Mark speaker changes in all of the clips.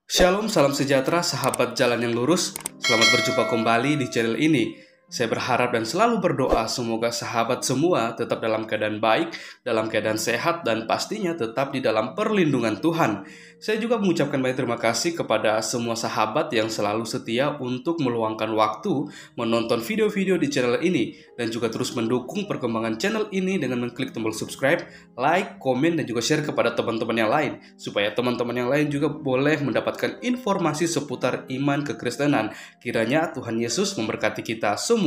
Speaker 1: Shalom, salam sejahtera, sahabat jalan yang lurus. Selamat berjumpa kembali di channel ini. Saya berharap dan selalu berdoa semoga sahabat semua tetap dalam keadaan baik, dalam keadaan sehat, dan pastinya tetap di dalam perlindungan Tuhan. Saya juga mengucapkan banyak terima kasih kepada semua sahabat yang selalu setia untuk meluangkan waktu menonton video-video di channel ini, dan juga terus mendukung perkembangan channel ini dengan mengklik tombol subscribe, like, komen, dan juga share kepada teman-teman yang lain, supaya teman-teman yang lain juga boleh mendapatkan informasi seputar iman kekristenan. Kiranya Tuhan Yesus memberkati kita semua.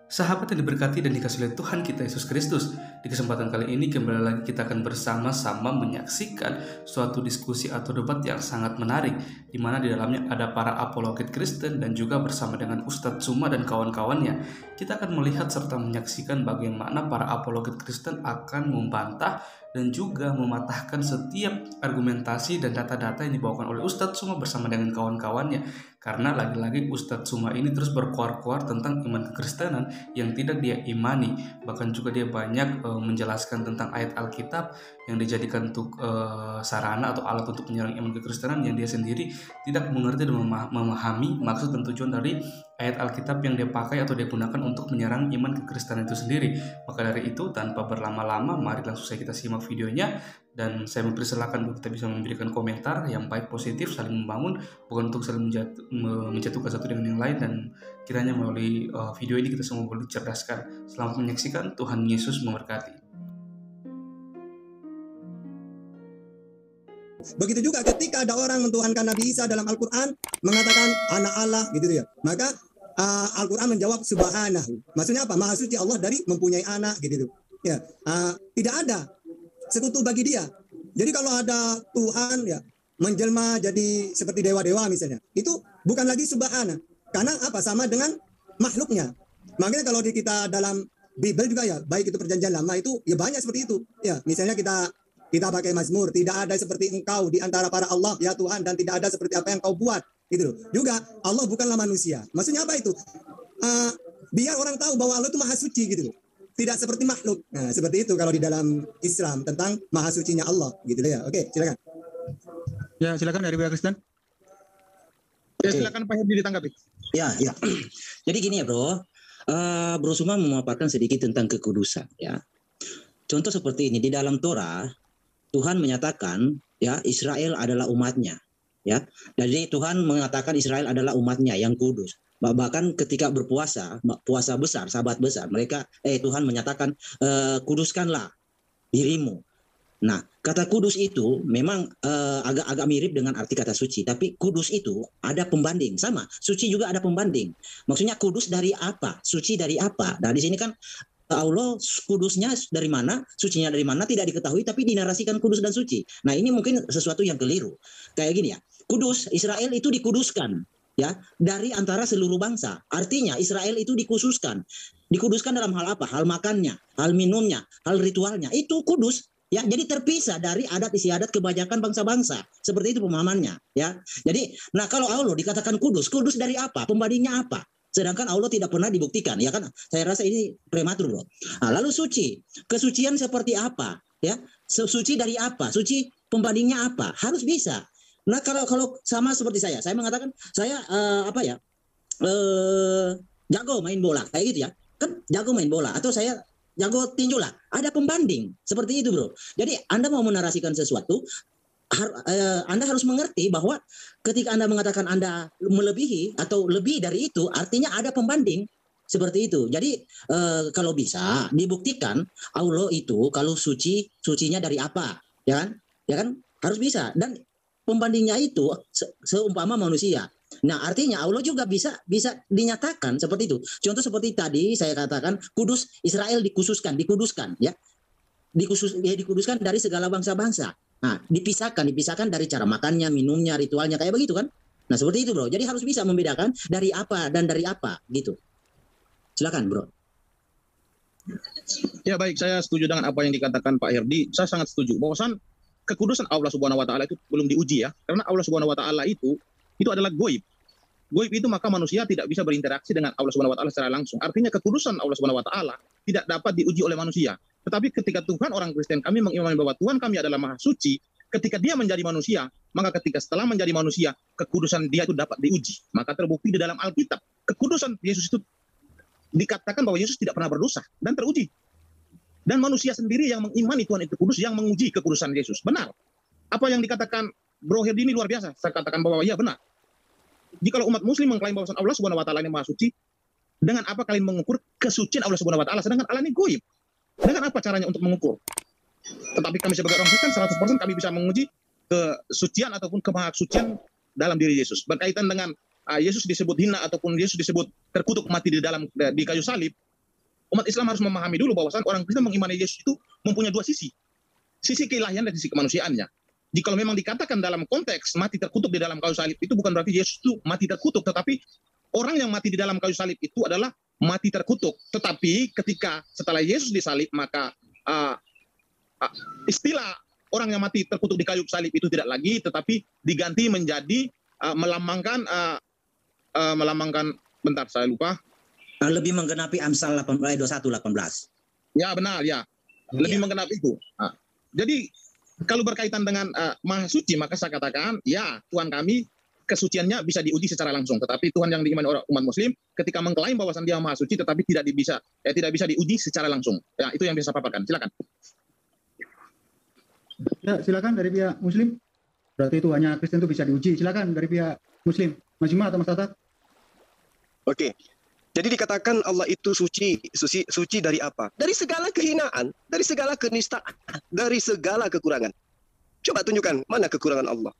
Speaker 1: Sahabat yang diberkati dan dikasihi oleh Tuhan kita Yesus Kristus, di kesempatan kali ini kembali lagi kita akan bersama-sama menyaksikan suatu diskusi atau debat yang sangat menarik, di mana di dalamnya ada para apologet Kristen dan juga bersama dengan Ustadz Tsuma dan kawan-kawannya. Kita akan melihat serta menyaksikan bagaimana para apologet Kristen akan membantah dan juga mematahkan setiap argumentasi dan data-data yang dibawakan oleh Ustadz Tsuma bersama dengan kawan-kawannya. Karena lagi-lagi Ustadz Tsuma ini terus berkuar-kuar tentang iman kekristenan yang tidak dia imani. Bahkan juga dia banyak menjelaskan tentang ayat Alkitab yang dijadikan untuk sarana atau alat untuk menyerang iman kekristenan yang dia sendiri tidak mengerti dan memahami maksud dan tujuan dari ayat Alkitab yang dia pakai atau dia gunakan untuk menyerang iman kekristenan itu sendiri. Maka dari itu, tanpa berlama-lama, mari langsung saja kita simak videonya. Dan saya mempersilahkan untuk kita bisa memberikan komentar yang baik, positif, saling membangun, bukan untuk saling menjatuhkan satu dengan yang lain. Dan kiranya melalui video ini kita semua boleh dicerdaskan. Selamat menyaksikan, Tuhan Yesus memberkati.
Speaker 2: Begitu juga ketika ada orang mentuhankan Nabi Isa dalam Al-Quran, mengatakan anak Allah gitu ya. Maka Al-Quran menjawab subhanahu. Maksudnya apa? Maha suci Allah dari mempunyai anak gitu. Ya, tidak ada sekutu bagi dia. Jadi kalau ada Tuhan ya menjelma jadi seperti dewa-dewa misalnya, itu bukan lagi subhana. Karena apa? Sama dengan makhluknya. Makanya kalau di kita dalam Bible juga ya, baik itu perjanjian lama itu ya banyak seperti itu. Ya, misalnya kita pakai Mazmur, tidak ada seperti engkau di antara para Allah ya Tuhan, dan tidak ada seperti apa yang kau buat gitu loh. Juga Allah bukanlah manusia. Maksudnya apa itu? Biar orang tahu bahwa Allah itu maha suci gitu loh. Tidak seperti makhluk. Nah, seperti itu kalau di dalam Islam tentang maha sucinya Allah gitu ya. Oke, silakan.
Speaker 3: Ya, silakan dari pihak Kristen. Ya, silakan Pak Herdi ditanggapi.
Speaker 4: Ya. Jadi gini ya, Bro. Bro Tsuma memaparkan sedikit tentang kekudusan ya. Contoh seperti ini di dalam Torah, Tuhan menyatakan ya Israel adalah umatnya ya. Jadi Tuhan mengatakan Israel adalah umatnya yang kudus. Bahkan ketika berpuasa, puasa besar, sabat besar, Tuhan menyatakan kuduskanlah dirimu. Nah, kata kudus itu memang agak mirip dengan arti kata suci, tapi kudus itu ada pembanding, sama. Suci juga ada pembanding. Maksudnya kudus dari apa? Suci dari apa? Nah, di sini kan Allah kudusnya dari mana, sucinya dari mana tidak diketahui, tapi dinarasikan kudus dan suci. Nah, ini mungkin sesuatu yang keliru. Kayak gini ya, kudus, Israel itu dikuduskan ya dari antara seluruh bangsa. Artinya Israel itu dikhususkan. Dikuduskan dalam hal apa? Hal makannya, hal minumnya, hal ritualnya. Itu kudus. Ya, jadi terpisah dari adat istiadat kebanyakan bangsa-bangsa. Seperti itu pemahamannya, ya. Jadi, nah kalau Allah dikatakan kudus, kudus dari apa? Pembandingnya apa? Sedangkan Allah tidak pernah dibuktikan, ya kan? Saya rasa ini prematur, Bro. Nah, lalu suci, kesucian seperti apa? Ya, suci dari apa? Suci pembandingnya apa? Harus bisa. Nah, kalau sama seperti saya mengatakan saya jago main bola, kayak gitu ya. Kan jago main bola, atau saya jago tinju lah. Ada pembanding seperti itu, Bro. Jadi Anda mau menarasikan sesuatu, Anda harus mengerti bahwa ketika Anda mengatakan Anda melebihi atau lebih dari itu, artinya ada pembanding seperti itu. Jadi kalau bisa dibuktikan Allah itu kalau sucinya dari apa, ya kan harus bisa. Dan pembandingnya itu seumpama manusia. Nah, artinya Allah juga bisa dinyatakan seperti itu. Contoh seperti tadi saya katakan, kudus, Israel dikuduskan ya. Dikuduskan dari segala bangsa-bangsa. Nah, dipisahkan dari cara makannya, minumnya, ritualnya kayak begitu kan. Nah, seperti itu, Bro. Jadi harus bisa membedakan dari apa dan dari apa gitu. Silakan, Bro.
Speaker 3: Ya, baik, saya setuju dengan apa yang dikatakan Pak Herdi. Saya sangat setuju bahwasan kekudusan Allah Subhanahu wa taala itu belum diuji ya. Karena Allah Subhanahu wa taala itu adalah goib. Goib itu maka manusia tidak bisa berinteraksi dengan Allah Subhanahu wa taala secara langsung. Artinya kekudusan Allah Subhanahu wa taala tidak dapat diuji oleh manusia. Tetapi ketika Tuhan, orang Kristen kami mengimani bahwa Tuhan kami adalah maha suci, ketika dia menjadi manusia, maka ketika setelah menjadi manusia, kekudusan dia itu dapat diuji. Maka terbukti di dalam Alkitab, kekudusan Yesus itu dikatakan bahwa Yesus tidak pernah berdosa dan teruji. Dan manusia sendiri yang mengimani Tuhan itu kudus, yang menguji kekudusan Yesus. Benar. Apa yang dikatakan Bro Herdi ini luar biasa. Saya katakan bahwa ya benar. Jikalau umat muslim mengklaim bahwa Allah Subhanahu wa taala ini maha suci, dengan apa kalian mengukur kesucian Allah Subhanahu wa taala sedangkan Allah ini goib? Dengan apa caranya untuk mengukur? Tetapi kami sebagai orang Kristen 100% kami bisa menguji kesucian ataupun kemahasucian dalam diri Yesus. Berkaitan dengan Yesus disebut hina ataupun Yesus disebut terkutuk mati di kayu salib, umat Islam harus memahami dulu bahwa orang Kristen mengimani Yesus itu mempunyai dua sisi. Sisi keilahian dan sisi kemanusiaannya. Jika memang dikatakan dalam konteks mati terkutuk di dalam kayu salib, itu bukan berarti Yesus itu mati terkutuk, tetapi orang yang mati di dalam kayu salib itu adalah mati terkutuk. Tetapi ketika setelah Yesus disalib, maka istilah orang yang mati terkutuk di kayu salib itu tidak lagi, tetapi diganti menjadi melambangkan bentar saya lupa.
Speaker 4: Lebih menggenapi Amsal 21:18.
Speaker 3: Ya benar ya, lebih menggenapi itu. Jadi kalau berkaitan dengan maha suci, maka saya katakan ya Tuhan kami kesuciannya bisa diuji secara langsung. Tetapi Tuhan yang diimani oleh umat Muslim ketika mengklaim bahwa dia maha suci, tetapi tidak bisa diuji secara langsung. Ya itu yang bisa saya paparkan. Silakan.
Speaker 5: Ya silakan dari pihak Muslim. Berarti itu hanya Kristen itu bisa diuji. Silakan dari pihak Muslim. Mas Juma atau Mas Tata?
Speaker 6: Oke. Jadi dikatakan Allah itu suci dari apa? Dari segala kehinaan, dari segala kenistaan, dari segala kekurangan. Coba tunjukkan mana kekurangan Allah,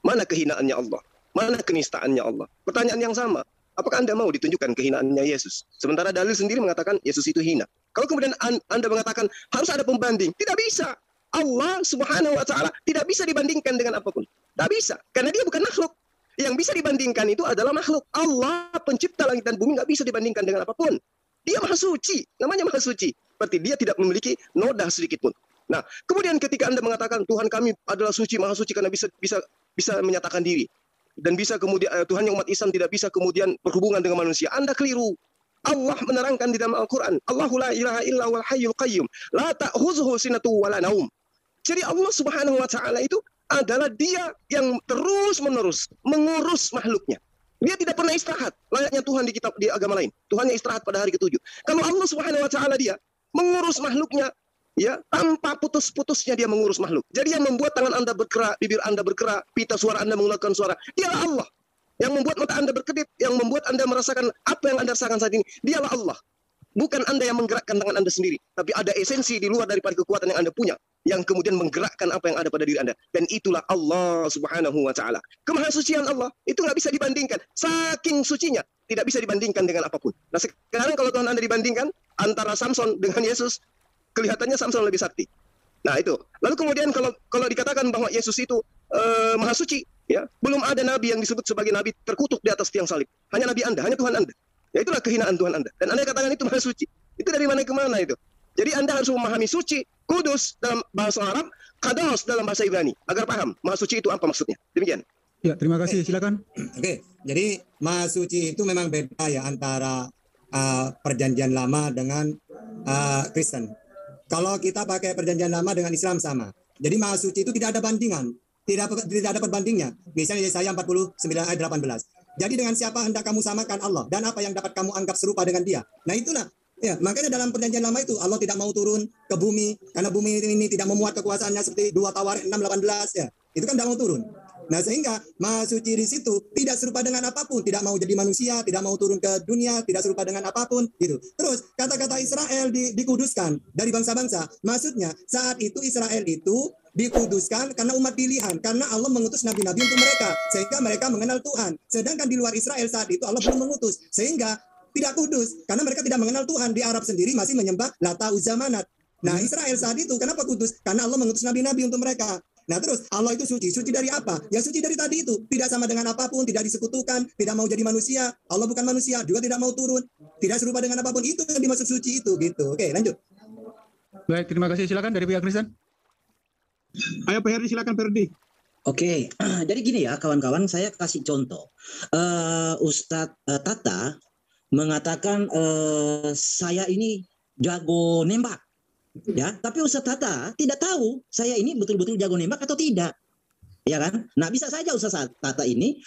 Speaker 6: mana kehinaannya Allah, mana kenistaannya Allah. Pertanyaan yang sama, apakah Anda mau ditunjukkan kehinaannya Yesus? Sementara dalil sendiri mengatakan Yesus itu hina. Kalau kemudian Anda mengatakan harus ada pembanding, tidak bisa. Allah Subhanahu wa taala tidak bisa dibandingkan dengan apapun. Tidak bisa, karena dia bukan makhluk. Yang bisa dibandingkan itu adalah makhluk. Allah pencipta langit dan bumi nggak bisa dibandingkan dengan apapun. Dia maha suci, namanya maha suci. Berarti dia tidak memiliki noda sedikit pun. Nah, kemudian ketika Anda mengatakan Tuhan kami adalah suci, maha suci karena bisa menyatakan diri. Dan bisa kemudian Tuhan yang umat Islam tidak bisa kemudian berhubungan dengan manusia. Anda keliru. Allah menerangkan di dalam Al-Quran. Allahu la ilaha illa wal hayyul qayyum. La ta'khuzuhu sinatu wa la naum. Jadi Allah Subhanahu wa taala itu adalah dia yang terus-menerus mengurus makhluknya. Dia tidak pernah istirahat, layaknya Tuhan di agama lain. Tuhan yang istirahat pada hari ke-7. Kalau Allah Subhanahu wa taala dia mengurus makhluknya, ya, tanpa putus-putusnya dia mengurus makhluk. Jadi yang membuat tangan Anda bergerak, bibir Anda bergerak, pita suara Anda mengeluarkan suara, dialah Allah. Yang membuat mata Anda berkedip, yang membuat Anda merasakan apa yang Anda rasakan saat ini, dialah Allah. Bukan Anda yang menggerakkan tangan Anda sendiri, tapi ada esensi di luar daripada kekuatan yang Anda punya, yang kemudian menggerakkan apa yang ada pada diri Anda. Dan itulah Allah Subhanahu wa taala. Kemahasucian Allah itu nggak bisa dibandingkan. Saking sucinya, tidak bisa dibandingkan dengan apapun. Nah, sekarang kalau Tuhan Anda dibandingkan antara Samson dengan Yesus, kelihatannya Samson lebih sakti. Nah, itu. Lalu kemudian kalau dikatakan bahwa Yesus itu maha suci, ya, belum ada nabi yang disebut sebagai nabi terkutuk di atas tiang salib. Hanya nabi Anda, hanya Tuhan Anda. Ya itulah kehinaan Tuhan Anda. Dan Anda katakan itu maha suci. Itu dari mana ke mana itu? Jadi Anda harus memahami suci, kudus dalam bahasa Arab, kados dalam bahasa Ibrani, agar paham maha suci itu apa maksudnya. Demikian.
Speaker 5: Ya, terima kasih. Silakan.
Speaker 2: Oke, jadi maha suci itu memang beda ya antara perjanjian lama dengan Kristen. Kalau kita pakai perjanjian lama dengan Islam sama. Jadi maha suci itu tidak ada bandingan, tidak ada perbandingnya. Misalnya Yesaya 49 ayat 18. Jadi dengan siapa hendak kamu samakan Allah dan apa yang dapat kamu anggap serupa dengan dia. Nah itulah. Ya, makanya dalam perjanjian lama itu Allah tidak mau turun ke bumi karena bumi ini tidak memuat kekuasaannya seperti 2 Tawarik 6:18 ya. Itu kan tidak mau turun. Nah, sehingga maha suci di situ tidak serupa dengan apapun, tidak mau jadi manusia, tidak mau turun ke dunia, tidak serupa dengan apapun gitu. Terus kata-kata Israel dikuduskan dari bangsa-bangsa. Maksudnya saat itu Israel itu dikuduskan karena umat pilihan, karena Allah mengutus nabi-nabi untuk mereka sehingga mereka mengenal Tuhan. Sedangkan di luar Israel saat itu Allah belum mengutus sehingga tidak kudus karena mereka tidak mengenal Tuhan. Di Arab sendiri masih menyembah Lata Uzza Manat. Nah, Israel saat itu kenapa kudus? Karena Allah mengutus nabi-nabi untuk mereka. Nah, terus Allah itu suci. Suci dari apa? Ya suci dari tadi itu. Tidak sama dengan apapun, tidak disekutukan, tidak mau jadi manusia. Allah bukan manusia, juga tidak mau turun. Tidak serupa dengan apapun. Itu yang dimaksud suci itu gitu. Oke, lanjut.
Speaker 5: Baik, terima kasih. Silakan dari pihak Kristen.
Speaker 3: Ayo Pak Herdi, silakan Pak Herdi.
Speaker 4: Oke, jadi gini ya kawan-kawan, saya kasih contoh. Ustadz Tata mengatakan saya ini jago nembak. Ya, tapi Ustaz Tata tidak tahu saya ini betul-betul jago nembak atau tidak. Ya kan? Nah, bisa saja Ustaz Tata ini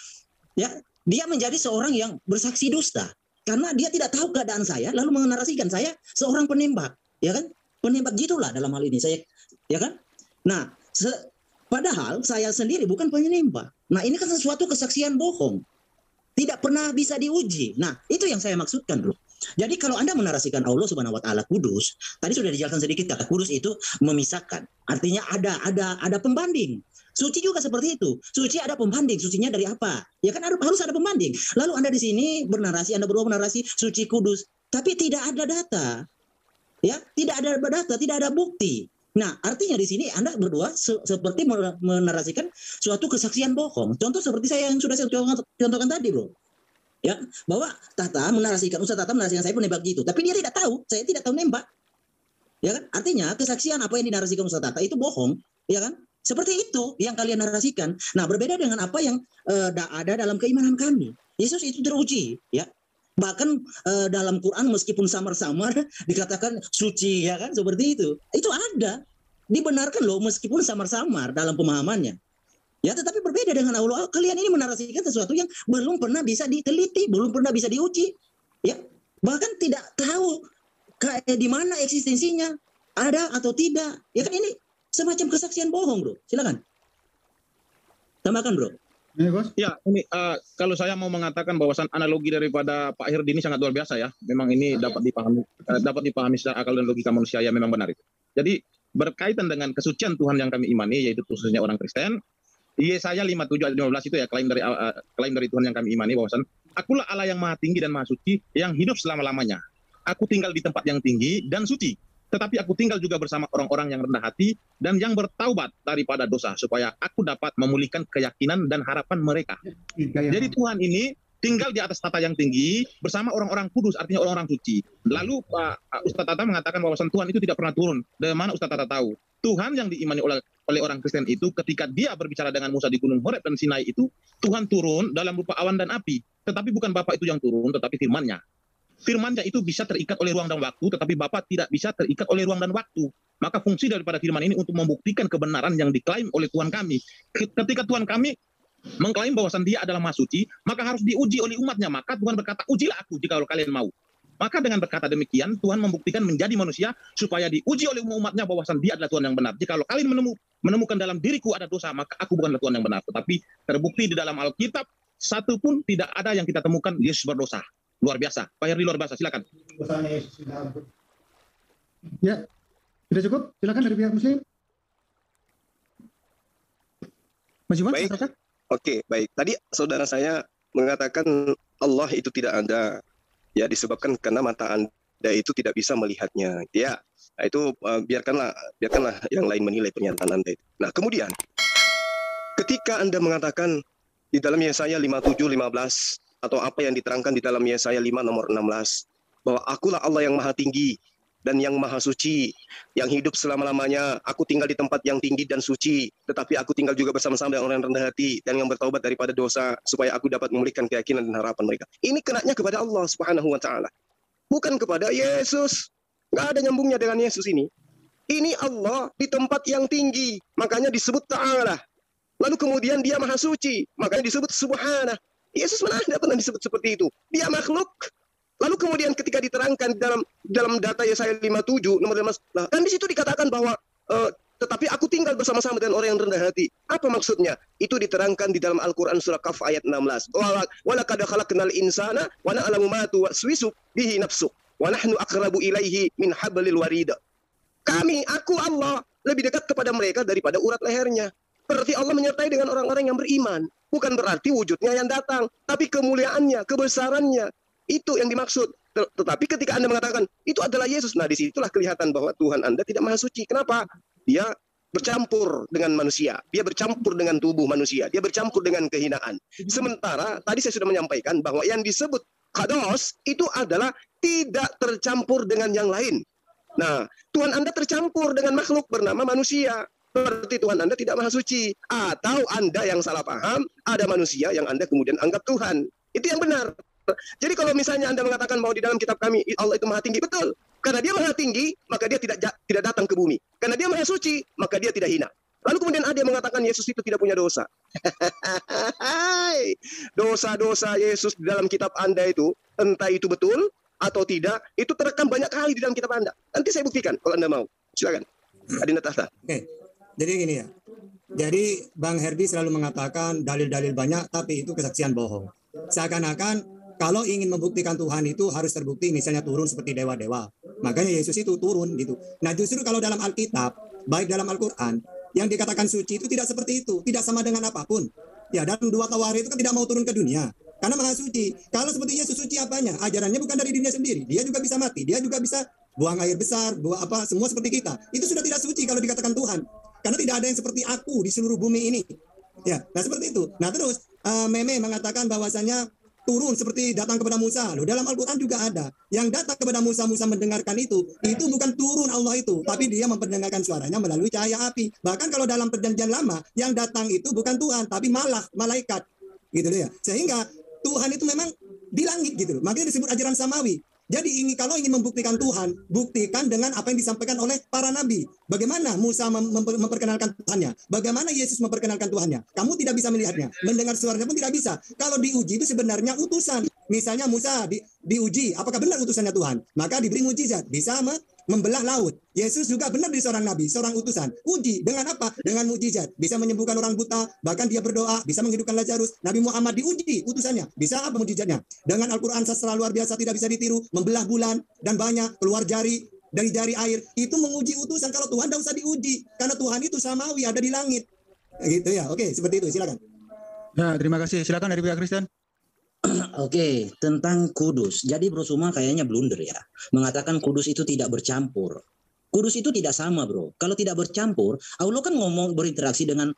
Speaker 4: ya, dia menjadi seorang yang bersaksi dusta karena dia tidak tahu keadaan saya lalu menarasikan saya seorang penembak, ya kan? Penembak gitulah dalam hal ini saya, ya kan? Nah, padahal saya sendiri bukan penembak. Nah, ini kan sesuatu kesaksian bohong. Tidak pernah bisa diuji. Nah, itu yang saya maksudkan, Bro. Jadi kalau Anda menarasikan Allah Subhanahu wa taala kudus, tadi sudah dijelaskan sedikit kata kudus itu memisahkan. Artinya ada pembanding. Suci juga seperti itu. Suci ada pembanding. Sucinya dari apa? Ya kan harus ada pembanding. Lalu Anda di sini bernarasi, Anda berdua menarasi suci kudus, tapi tidak ada data. Ya, tidak ada data, tidak ada bukti. Nah, artinya di sini Anda berdua seperti menarasikan suatu kesaksian bohong. Contoh seperti saya yang sudah saya contohkan tadi, Bro. Ya, bahwa Ustaz Tata menarasikan saya penembak gitu, tapi dia tidak tahu, saya tidak tahu nembak. Ya kan? Artinya kesaksian apa yang dinarasikan Ustaz Tata itu bohong, ya kan? Seperti itu yang kalian narasikan. Nah, berbeda dengan apa yang ada dalam keimanan kami. Yesus itu teruji, ya. Bahkan dalam Quran meskipun samar-samar dikatakan suci, ya kan? Seperti itu. Itu ada. Dibenarkan loh meskipun samar-samar dalam pemahamannya. Ya, tetapi berbeda dengan Allah. Kalian ini menarasikan sesuatu yang belum pernah bisa diteliti, belum pernah bisa diuji. Ya, bahkan tidak tahu di mana eksistensinya, ada atau tidak. Ya kan ini semacam kesaksian bohong, Bro. Silakan. Tambahkan, Bro.
Speaker 5: Ini, Bos.
Speaker 3: Ya, ini kalau saya mau mengatakan bahwasan analogi daripada Pak Hirdi ini sangat luar biasa ya. Memang ini dapat dipahami secara akal dan logika manusia, ya memang benar itu. Jadi berkaitan dengan kesucian Tuhan yang kami imani, yaitu khususnya orang Kristen, Yesaya 57 ayat 15 itu ya klaim dari Tuhan yang kami imani bahwasan akulah Allah yang maha tinggi dan maha suci yang hidup selama-lamanya. Aku tinggal di tempat yang tinggi dan suci, tetapi aku tinggal juga bersama orang-orang yang rendah hati dan yang bertaubat daripada dosa supaya aku dapat memulihkan keyakinan dan harapan mereka. Jadi Tuhan ini tinggal di atas tata yang tinggi bersama orang-orang kudus, artinya orang-orang suci. Lalu Pak Ustaz Tata mengatakan bahwasan Tuhan itu tidak pernah turun. Dari mana Ustaz Tata tahu? Tuhan yang diimani oleh orang Kristen itu ketika dia berbicara dengan Musa di Gunung Horeb dan Sinai itu, Tuhan turun dalam rupa awan dan api. Tetapi bukan Bapa itu yang turun, tetapi firman-Nya. Firman-Nya itu bisa terikat oleh ruang dan waktu, tetapi Bapa tidak bisa terikat oleh ruang dan waktu. Maka fungsi daripada firman ini untuk membuktikan kebenaran yang diklaim oleh Tuhan kami. Ketika Tuhan kami mengklaim bahwasan dia adalah maha suci, maka harus diuji oleh umatnya. Maka Tuhan berkata, ujilah aku jika kalian mau. Maka dengan berkata demikian, Tuhan membuktikan menjadi manusia supaya diuji oleh umatnya bahwasan dia adalah Tuhan yang benar. Jika kalian menemukan dalam diriku ada dosa, maka aku bukanlah Tuhan yang benar. Tetapi terbukti di dalam Alkitab, satu pun tidak ada yang kita temukan Yesus berdosa. Luar biasa. Pak Herdi luar biasa, silakan.
Speaker 5: Ya, sudah cukup. Silakan dari pihak Muslim. Mas Jumat,
Speaker 6: Baik.
Speaker 5: silakan.
Speaker 6: Oke, baik. Tadi saudara saya mengatakan Allah itu tidak ada. Ya, disebabkan karena mata Anda itu tidak bisa melihatnya. Ya, nah itu biarkanlah yang lain menilai pernyataan Anda itu. Nah, kemudian ketika Anda mengatakan di dalam Yesaya 57:15 atau apa yang diterangkan di dalam Yesaya 5 nomor 16 bahwa akulah Allah yang maha tinggi dan yang maha suci, yang hidup selama-lamanya. Aku tinggal di tempat yang tinggi dan suci, tetapi aku tinggal juga bersama-sama dengan orang yang rendah hati dan yang bertaubat daripada dosa, supaya aku dapat memulihkan keyakinan dan harapan mereka. Ini kenanya kepada Allah Subhanahu wa Ta'ala, bukan kepada Yesus. Nggak ada nyambungnya dengan Yesus ini. Ini Allah di tempat yang tinggi, makanya disebut Ta'ala. Lalu kemudian dia maha suci, makanya disebut Subhanah. Yesus mana ada pernah disebut seperti itu. Dia makhluk. Lalu kemudian ketika diterangkan dalam data Yesaya 57 nomor 15, dan di situ dikatakan bahwa tetapi aku tinggal bersama-sama dengan orang yang rendah hati. Apa maksudnya? Itu diterangkan di dalam Al-Qur'an surah Kaf ayat 16. Wa laqad khalaqnal insana wa na'lamu ma tuwaswisu bihi nafsu wa nahnu aqrabu ilaihi min hablil warid. Aku Allah lebih dekat kepada mereka daripada urat lehernya. Berarti Allah menyertai dengan orang-orang yang beriman. Bukan berarti wujudnya yang datang, tapi kemuliaannya, kebesarannya. Itu yang dimaksud. Tetapi ketika Anda mengatakan itu adalah Yesus, nah disitulah kelihatan bahwa Tuhan Anda tidak maha suci. Kenapa? Dia bercampur dengan manusia. Dia bercampur dengan tubuh manusia. Dia bercampur dengan kehinaan. Sementara tadi saya sudah menyampaikan bahwa yang disebut kados itu adalah tidak tercampur dengan yang lain. Nah, Tuhan Anda tercampur dengan makhluk bernama manusia. Berarti Tuhan Anda tidak maha suci. Atau Anda yang salah paham, ada manusia yang Anda kemudian anggap Tuhan. Itu yang benar. Jadi kalau misalnya Anda mengatakan bahwa di dalam kitab kami Allah itu maha tinggi, betul. Karena dia maha tinggi, maka dia tidak datang ke bumi. Karena dia maha suci, maka dia tidak hina. Lalu kemudian ada yang mengatakan Yesus itu tidak punya dosa. Dosa-dosa Yesus di dalam kitab Anda itu, entah itu betul atau tidak, itu terekam banyak kali di dalam kitab Anda. Nanti saya buktikan kalau Anda mau. Silakan. Adinda Tahta.
Speaker 2: Oke, jadi gini ya. Jadi Bang Herdi selalu mengatakan dalil-dalil banyak, tapi itu kesaksian bohong. Seakan-akan kalau ingin membuktikan Tuhan itu harus terbukti misalnya turun seperti dewa-dewa. Makanya Yesus itu turun gitu. Nah justru kalau dalam Alkitab, baik dalam Al-Quran, yang dikatakan suci itu tidak seperti itu. Tidak sama dengan apapun. Ya, dan dua tawari itu kan tidak mau turun ke dunia. Karena maha suci. Kalau seperti Yesus suci apanya? Ajarannya bukan dari dirinya sendiri. Dia juga bisa mati. Dia juga bisa buang air besar, buang apa, semua seperti kita. Itu sudah tidak suci kalau dikatakan Tuhan. Karena tidak ada yang seperti aku di seluruh bumi ini. Ya, nah seperti itu. Nah terus Meme mengatakan bahwasanya turun seperti datang kepada Musa. Loh, dalam Al-Quran juga ada. Yang datang kepada Musa, Musa mendengarkan itu bukan turun Allah itu, tapi dia memperdengarkan suaranya melalui cahaya api. Bahkan kalau dalam perjanjian lama, yang datang itu bukan Tuhan, tapi malaikat. Gitu loh ya. Sehingga Tuhan itu memang di langit gitu loh. Makanya disebut ajaran samawi. Jadi kalau ingin membuktikan Tuhan, buktikan dengan apa yang disampaikan oleh para nabi. Bagaimana Musa memperkenalkan Tuhannya? Bagaimana Yesus memperkenalkan Tuhannya? Kamu tidak bisa melihatnya. Mendengar suaranya pun tidak bisa. Kalau diuji itu sebenarnya utusan. Misalnya Musa diuji, apakah benar utusannya Tuhan? Maka diberi mujizat, bisa membelah laut. Yesus juga benar di seorang nabi, seorang utusan. Uji dengan apa? Dengan mujizat. Bisa menyembuhkan orang buta, bahkan dia berdoa, bisa menghidupkan Lazarus. Nabi Muhammad diuji utusannya. Bisa apa mujizatnya? Dengan Al-Quran sastra luar biasa tidak bisa ditiru, membelah bulan dan banyak, keluar jari dari jari air. Itu menguji utusan. Kalau Tuhan tidak usah diuji, karena Tuhan itu samawi, ada di langit. Gitu ya. Oke, seperti itu. Silakan.
Speaker 5: Ya, terima kasih. Silakan dari pihak Kristen.
Speaker 4: Oke, tentang kudus. Jadi Bro Suma kayaknya blunder ya. Mengatakan kudus itu tidak bercampur. Kudus itu tidak sama, Bro. Kalau tidak bercampur, Allah kan ngomong berinteraksi dengan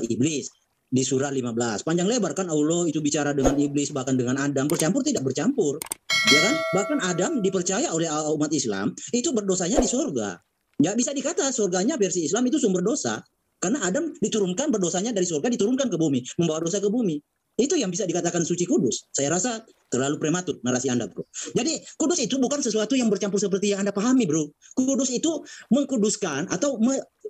Speaker 4: iblis di surah 15. Panjang lebar kan Allah itu bicara dengan iblis, bahkan dengan Adam. Bercampur tidak bercampur. Ya kan? Bahkan Adam dipercaya oleh umat Islam itu berdosanya di surga. Ya bisa dikata surganya versi Islam itu sumber dosa. Karena Adam diturunkan berdosanya dari surga diturunkan ke bumi, membawa dosa ke bumi. Itu yang bisa dikatakan suci kudus. Saya rasa terlalu prematur narasi Anda, Bro. Jadi kudus itu bukan sesuatu yang bercampur seperti yang Anda pahami, Bro. Kudus itu mengkuduskan atau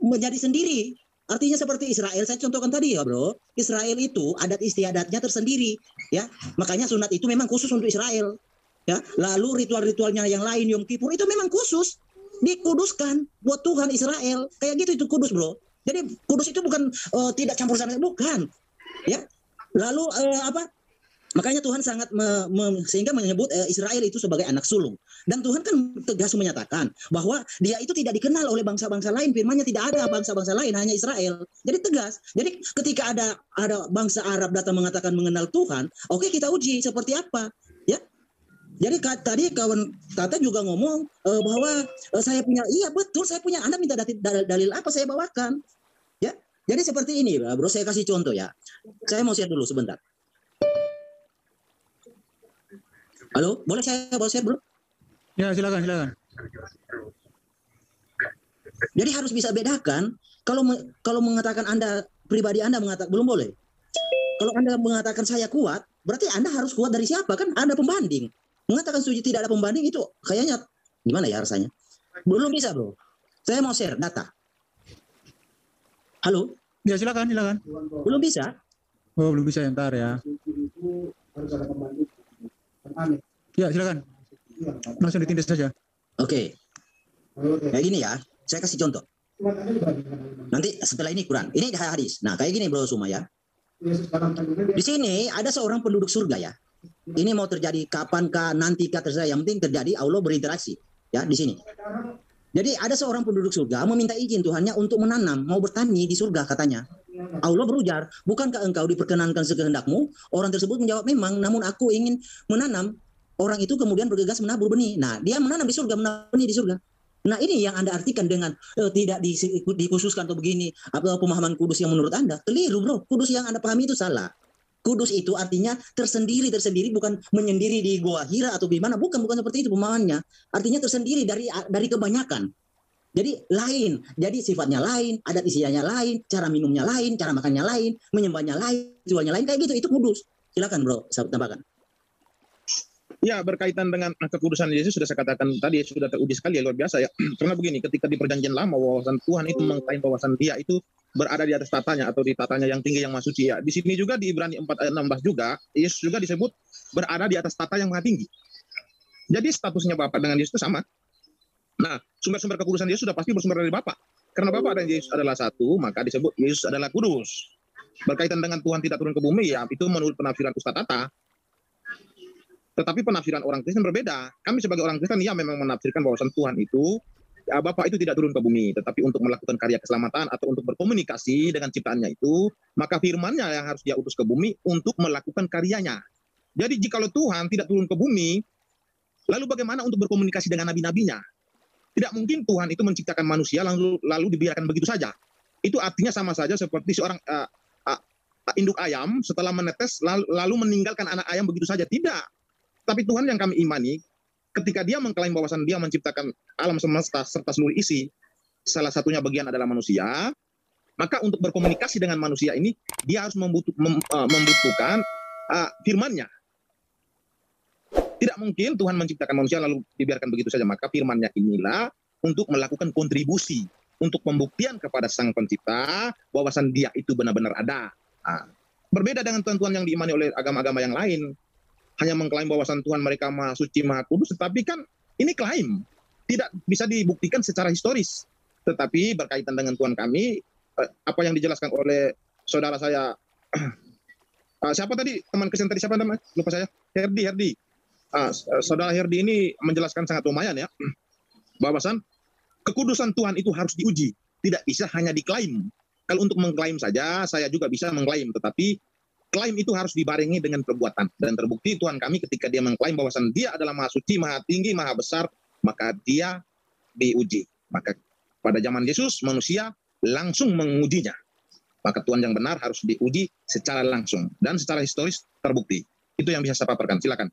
Speaker 4: menjadi sendiri. Artinya seperti Israel, saya contohkan tadi ya, Bro. Israel itu adat istiadatnya tersendiri, ya. Makanya sunat itu memang khusus untuk Israel. Ya. Lalu ritual-ritualnya yang lain, Yom Kippur itu memang khusus dikuduskan buat Tuhan Israel. Kayak gitu itu kudus, Bro. Jadi kudus itu bukan tidak campur sana, bukan. Ya. Lalu makanya Tuhan sangat sehingga menyebut Israel itu sebagai anak sulung. Dan Tuhan kan tegas menyatakan bahwa dia itu tidak dikenal oleh bangsa-bangsa lain. Firman-Nya tidak ada bangsa-bangsa lain, hanya Israel. Jadi tegas. Jadi ketika ada bangsa Arab datang mengatakan mengenal Tuhan, oke, kita uji seperti apa, ya. Jadi tadi kawan Tata juga ngomong bahwa saya punya, iya betul saya punya. Anda minta dalil apa saya bawakan, ya. Jadi seperti ini, Bro. Saya kasih contoh ya. Saya mau share dulu sebentar. Halo, boleh saya share, Bro?
Speaker 5: Ya, silakan.
Speaker 4: Jadi harus bisa bedakan. Kalau mengatakan Anda pribadi Anda mengatakan belum boleh. Kalau Anda mengatakan saya kuat, berarti Anda harus kuat dari siapa? Kan Anda pembanding. Mengatakan suci tidak ada pembanding itu kayaknya gimana ya rasanya? Belum bisa, Bro. Saya mau share data. Halo?
Speaker 5: Ya, silakan.
Speaker 4: Belum bisa?
Speaker 5: Oh, belum bisa, ntar ya. Ya, silakan. Langsung ditindas saja.
Speaker 4: Oke. Kayak gini ya. Saya kasih contoh. Nanti setelah ini Quran. Ini hadis. Nah, kayak gini, Bro Suma ya. Di sini ada seorang penduduk surga ya. Ini mau terjadi kapankah, nantikah, terserah. Yang penting terjadi, Allah berinteraksi. Ya, di sini. Jadi ada seorang penduduk surga meminta izin Tuhannya untuk menanam, mau bertani di surga katanya. Allah berujar, bukankah engkau diperkenankan sekehendakmu? Orang tersebut menjawab, memang, namun aku ingin menanam. Orang itu kemudian bergegas menabur benih. Nah, dia menanam di surga, menabur benih di surga. Nah, ini yang Anda artikan dengan tidak dikhususkan atau begini, atau pemahaman kudus yang menurut Anda. Keliru, Bro. Kudus yang Anda pahami itu salah. Kudus itu artinya tersendiri, bukan menyendiri di Goa Hira atau di mana, bukan seperti itu pemahamannya. Artinya tersendiri dari kebanyakan. Jadi lain, jadi sifatnya lain, adat istiadatnya lain, cara minumnya lain, cara makannya lain, menyembahnya lain, jualnya lain, kayak gitu, itu kudus. Silakan, Bro, saya tambahkan.
Speaker 3: Ya, berkaitan dengan kekudusan Yesus sudah saya katakan tadi, sudah teruji sekali ya, luar biasa ya. Karena begini, ketika di perjanjian lama wawasan Tuhan itu mengklaim wawasan dia itu berada di atas tatanya atau di tatanya yang tinggi yang maha suci ya. Di sini juga di Ibrani 4 ayat 16 juga, Yesus juga disebut berada di atas tata yang maha tinggi. Jadi statusnya Bapa dengan Yesus itu sama. Nah, sumber-sumber kekudusan Yesus sudah pasti bersumber dari Bapa. Karena Bapa dan Yesus adalah satu, maka disebut Yesus adalah kudus. Berkaitan dengan Tuhan tidak turun ke bumi ya, itu menurut penafsiran Ustaz Tata. Tetapi penafsiran orang Kristen berbeda. Kami sebagai orang Kristen ya memang menafsirkan bahwasan Tuhan itu, ya, Bapa itu tidak turun ke bumi, tetapi untuk melakukan karya keselamatan atau untuk berkomunikasi dengan ciptaannya itu, maka firman-Nya yang harus dia utus ke bumi untuk melakukan karyanya. Jadi jikalau Tuhan tidak turun ke bumi, lalu bagaimana untuk berkomunikasi dengan nabi-nabinya? Tidak mungkin Tuhan itu menciptakan manusia lalu dibiarkan begitu saja. Itu artinya sama saja seperti seorang induk ayam setelah menetes lalu meninggalkan anak ayam begitu saja. Tidak. Tapi Tuhan yang kami imani, ketika dia mengklaim bahwasan dia menciptakan alam semesta serta seluruh isi, salah satunya bagian adalah manusia, maka untuk berkomunikasi dengan manusia ini, dia harus membutuhkan firman-Nya. Tidak mungkin Tuhan menciptakan manusia lalu dibiarkan begitu saja. Maka firman-Nya inilah untuk melakukan kontribusi, untuk pembuktian kepada Sang Pencipta, bahwasan dia itu benar-benar ada. Berbeda dengan Tuhan-Tuhan yang diimani oleh agama-agama yang lain. Hanya mengklaim bahwasan Tuhan mereka maha suci, maha kudus, tetapi kan ini klaim. Tidak bisa dibuktikan secara historis. Tetapi berkaitan dengan Tuhan kami, apa yang dijelaskan oleh saudara saya, siapa tadi, teman Kristen tadi, siapa namanya? Lupa saya, Herdi. Saudara Herdi ini menjelaskan sangat lumayan ya, bahwasan kekudusan Tuhan itu harus diuji. Tidak bisa hanya diklaim. Kalau untuk mengklaim saja, saya juga bisa mengklaim, tetapi klaim itu harus dibarengi dengan perbuatan. Dan terbukti Tuhan kami ketika dia mengklaim bahwasan dia adalah maha suci, maha tinggi, maha besar, maka dia diuji. Maka pada zaman Yesus manusia langsung mengujinya. Maka Tuhan yang benar harus diuji secara langsung dan secara historis terbukti. Itu yang bisa saya paparkan. Silakan.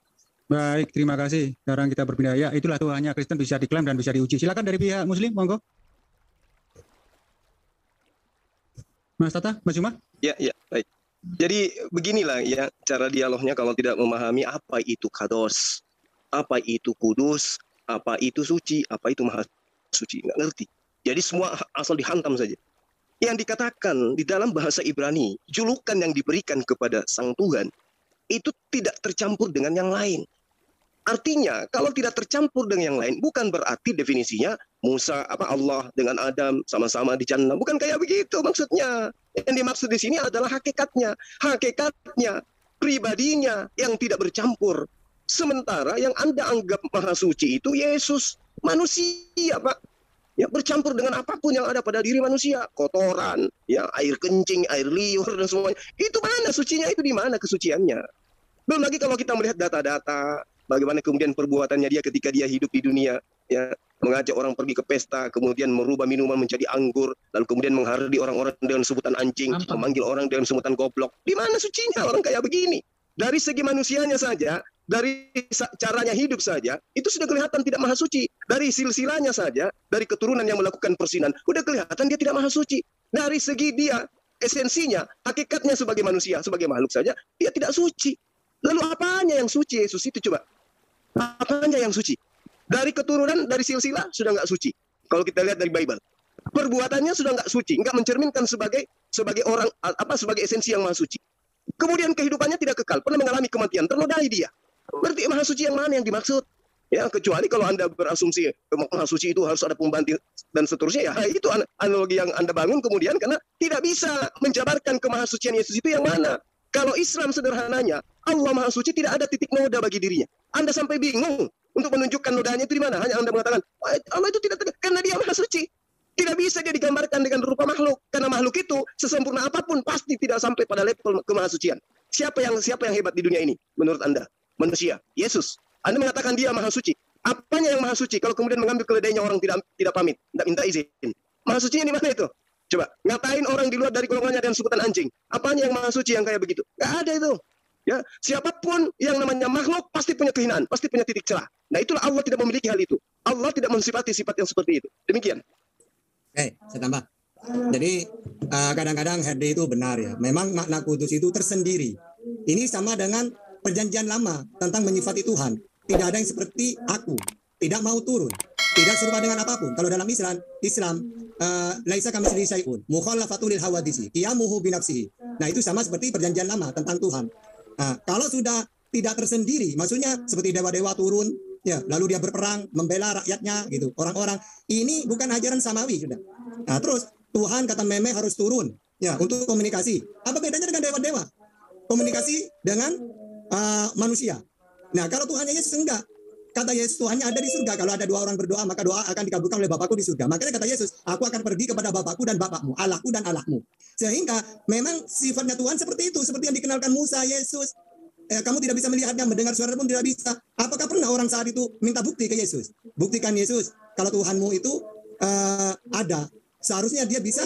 Speaker 5: Baik, terima kasih. Sekarang kita berpindah. Ya, itulah Tuhannya Kristen bisa diklaim dan bisa diuji. Silakan dari pihak Muslim, monggo. Mas Tata, Mas Yuma?
Speaker 6: Ya, baik. Jadi beginilah ya cara dialognya kalau tidak memahami apa itu kados, apa itu kudus, apa itu suci, apa itu maha suci. Nggak ngerti. Jadi semua asal dihantam saja. Yang dikatakan di dalam bahasa Ibrani, julukan yang diberikan kepada Sang Tuhan, itu tidak tercampur dengan yang lain. Artinya kalau tidak tercampur dengan yang lain, bukan berarti definisinya Allah dengan Adam sama-sama di jannah. Bukan kayak begitu maksudnya. Yang dimaksud di sini adalah hakikatnya, pribadinya yang tidak bercampur. Sementara yang Anda anggap maha suci itu Yesus, manusia, Pak. Ya, bercampur dengan apapun yang ada pada diri manusia, kotoran, ya, air kencing, air liur dan semuanya. Itu mana sucinya? Itu di mana kesuciannya? Belum lagi kalau kita melihat data-data, bagaimana kemudian perbuatannya dia ketika dia hidup di dunia, ya, mengajak orang pergi ke pesta, kemudian merubah minuman menjadi anggur, lalu kemudian menghardi orang-orang dengan sebutan anjing, memanggil orang dengan sebutan goblok. Di mana sucinya orang kayak begini? Dari segi manusianya saja, dari caranya hidup saja, itu sudah kelihatan tidak maha suci. Dari silsilahnya saja, dari keturunan yang melakukan persinan, sudah kelihatan dia tidak maha suci. Dari segi dia, esensinya, hakikatnya sebagai manusia, sebagai makhluk saja, dia tidak suci. Lalu apanya yang suci Yesus itu coba? Apanya yang suci? Dari keturunan, dari silsilah sudah nggak suci. Kalau kita lihat dari Bible, perbuatannya sudah nggak suci, nggak mencerminkan sebagai orang sebagai esensi yang maha suci. Kemudian kehidupannya tidak kekal, pernah mengalami kematian, ternodai dia. Berarti maha suci yang mana yang dimaksud? Ya, kecuali kalau Anda berasumsi maha suci itu harus ada pembantu dan seterusnya, ya itu analogi yang Anda bangun kemudian karena tidak bisa menjabarkan kemahasucian Yesus itu yang mana. Kalau Islam sederhananya, Allah maha suci tidak ada titik noda bagi dirinya. Anda sampai bingung untuk menunjukkan nodanya itu di mana. Hanya Anda mengatakan, Allah itu tidak karena dia maha suci. Tidak bisa dia digambarkan dengan rupa makhluk. Karena makhluk itu sesempurna apapun pasti tidak sampai pada level kemahasucian. Siapa yang hebat di dunia ini menurut Anda? Manusia, Yesus. Anda mengatakan dia maha suci. Apanya yang maha suci? Kalau kemudian mengambil keledainya orang tidak pamit, tidak minta izin. Maha sucinya di mana itu? Coba, ngatain orang di luar dari golongannya dengan sebutan anjing. Apanya yang maha suci yang kayak begitu? Gak ada itu. Ya, siapapun yang namanya makhluk pasti punya kehinaan, pasti punya titik celah. Nah, itulah Allah tidak memiliki hal itu. Allah tidak mensifati sifat yang seperti itu. Demikian.
Speaker 2: Oke, saya tambah. Jadi kadang-kadang Herdi itu benar ya. Memang makna kudus itu tersendiri. Ini sama dengan perjanjian lama tentang menyifati Tuhan. tidak ada yang seperti aku, tidak mau turun, tidak serupa dengan apapun. Kalau dalam Islam, laisa kamitslihi syai'un, mukhalafatul lil hawadisi, qiyamuhu bi nafsihi. Nah, itu sama seperti perjanjian lama tentang Tuhan. Nah, kalau sudah tidak tersendiri, maksudnya seperti dewa-dewa turun, ya, lalu dia berperang, membela rakyatnya, gitu. Orang-orang ini bukan ajaran samawi sudah. Nah, terus Tuhan kata Meme harus turun, ya, untuk komunikasi. Apa bedanya dengan dewa-dewa? Komunikasi dengan manusia. Nah, kalau Tuhan Yesus enggak. Kata Yesus, Tuhannya ada di surga. Kalau ada 2 orang berdoa, maka doa akan dikabulkan oleh Bapakku di surga. Makanya kata Yesus, aku akan pergi kepada Bapakku dan Bapakmu, Allahku dan Allahmu. Sehingga memang sifatnya Tuhan seperti itu, seperti yang dikenalkan Musa, Yesus. Kamu tidak bisa melihatnya, mendengar suara pun tidak bisa. Apakah pernah orang saat itu minta bukti ke Yesus? Buktikan Yesus, kalau Tuhanmu itu ada. Seharusnya dia bisa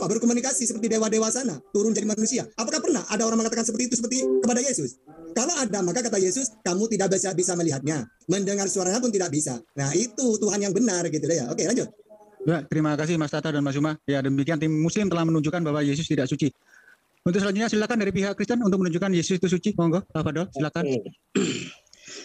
Speaker 2: berkomunikasi seperti dewa-dewa sana, turun jadi manusia. Apakah pernah ada orang mengatakan seperti itu seperti kepada Yesus? Kalau ada, maka kata Yesus, kamu tidak bisa melihatnya, mendengar suaranya pun tidak bisa. Nah, itu Tuhan yang benar gitu ya. Oke, lanjut.
Speaker 5: Ya, terima kasih Mas Tata dan Mas Uma. Ya, demikian tim Muslim telah menunjukkan bahwa Yesus tidak suci. Untuk selanjutnya silakan dari pihak Kristen untuk menunjukkan Yesus itu suci. Monggo, Pak Fadol, silakan.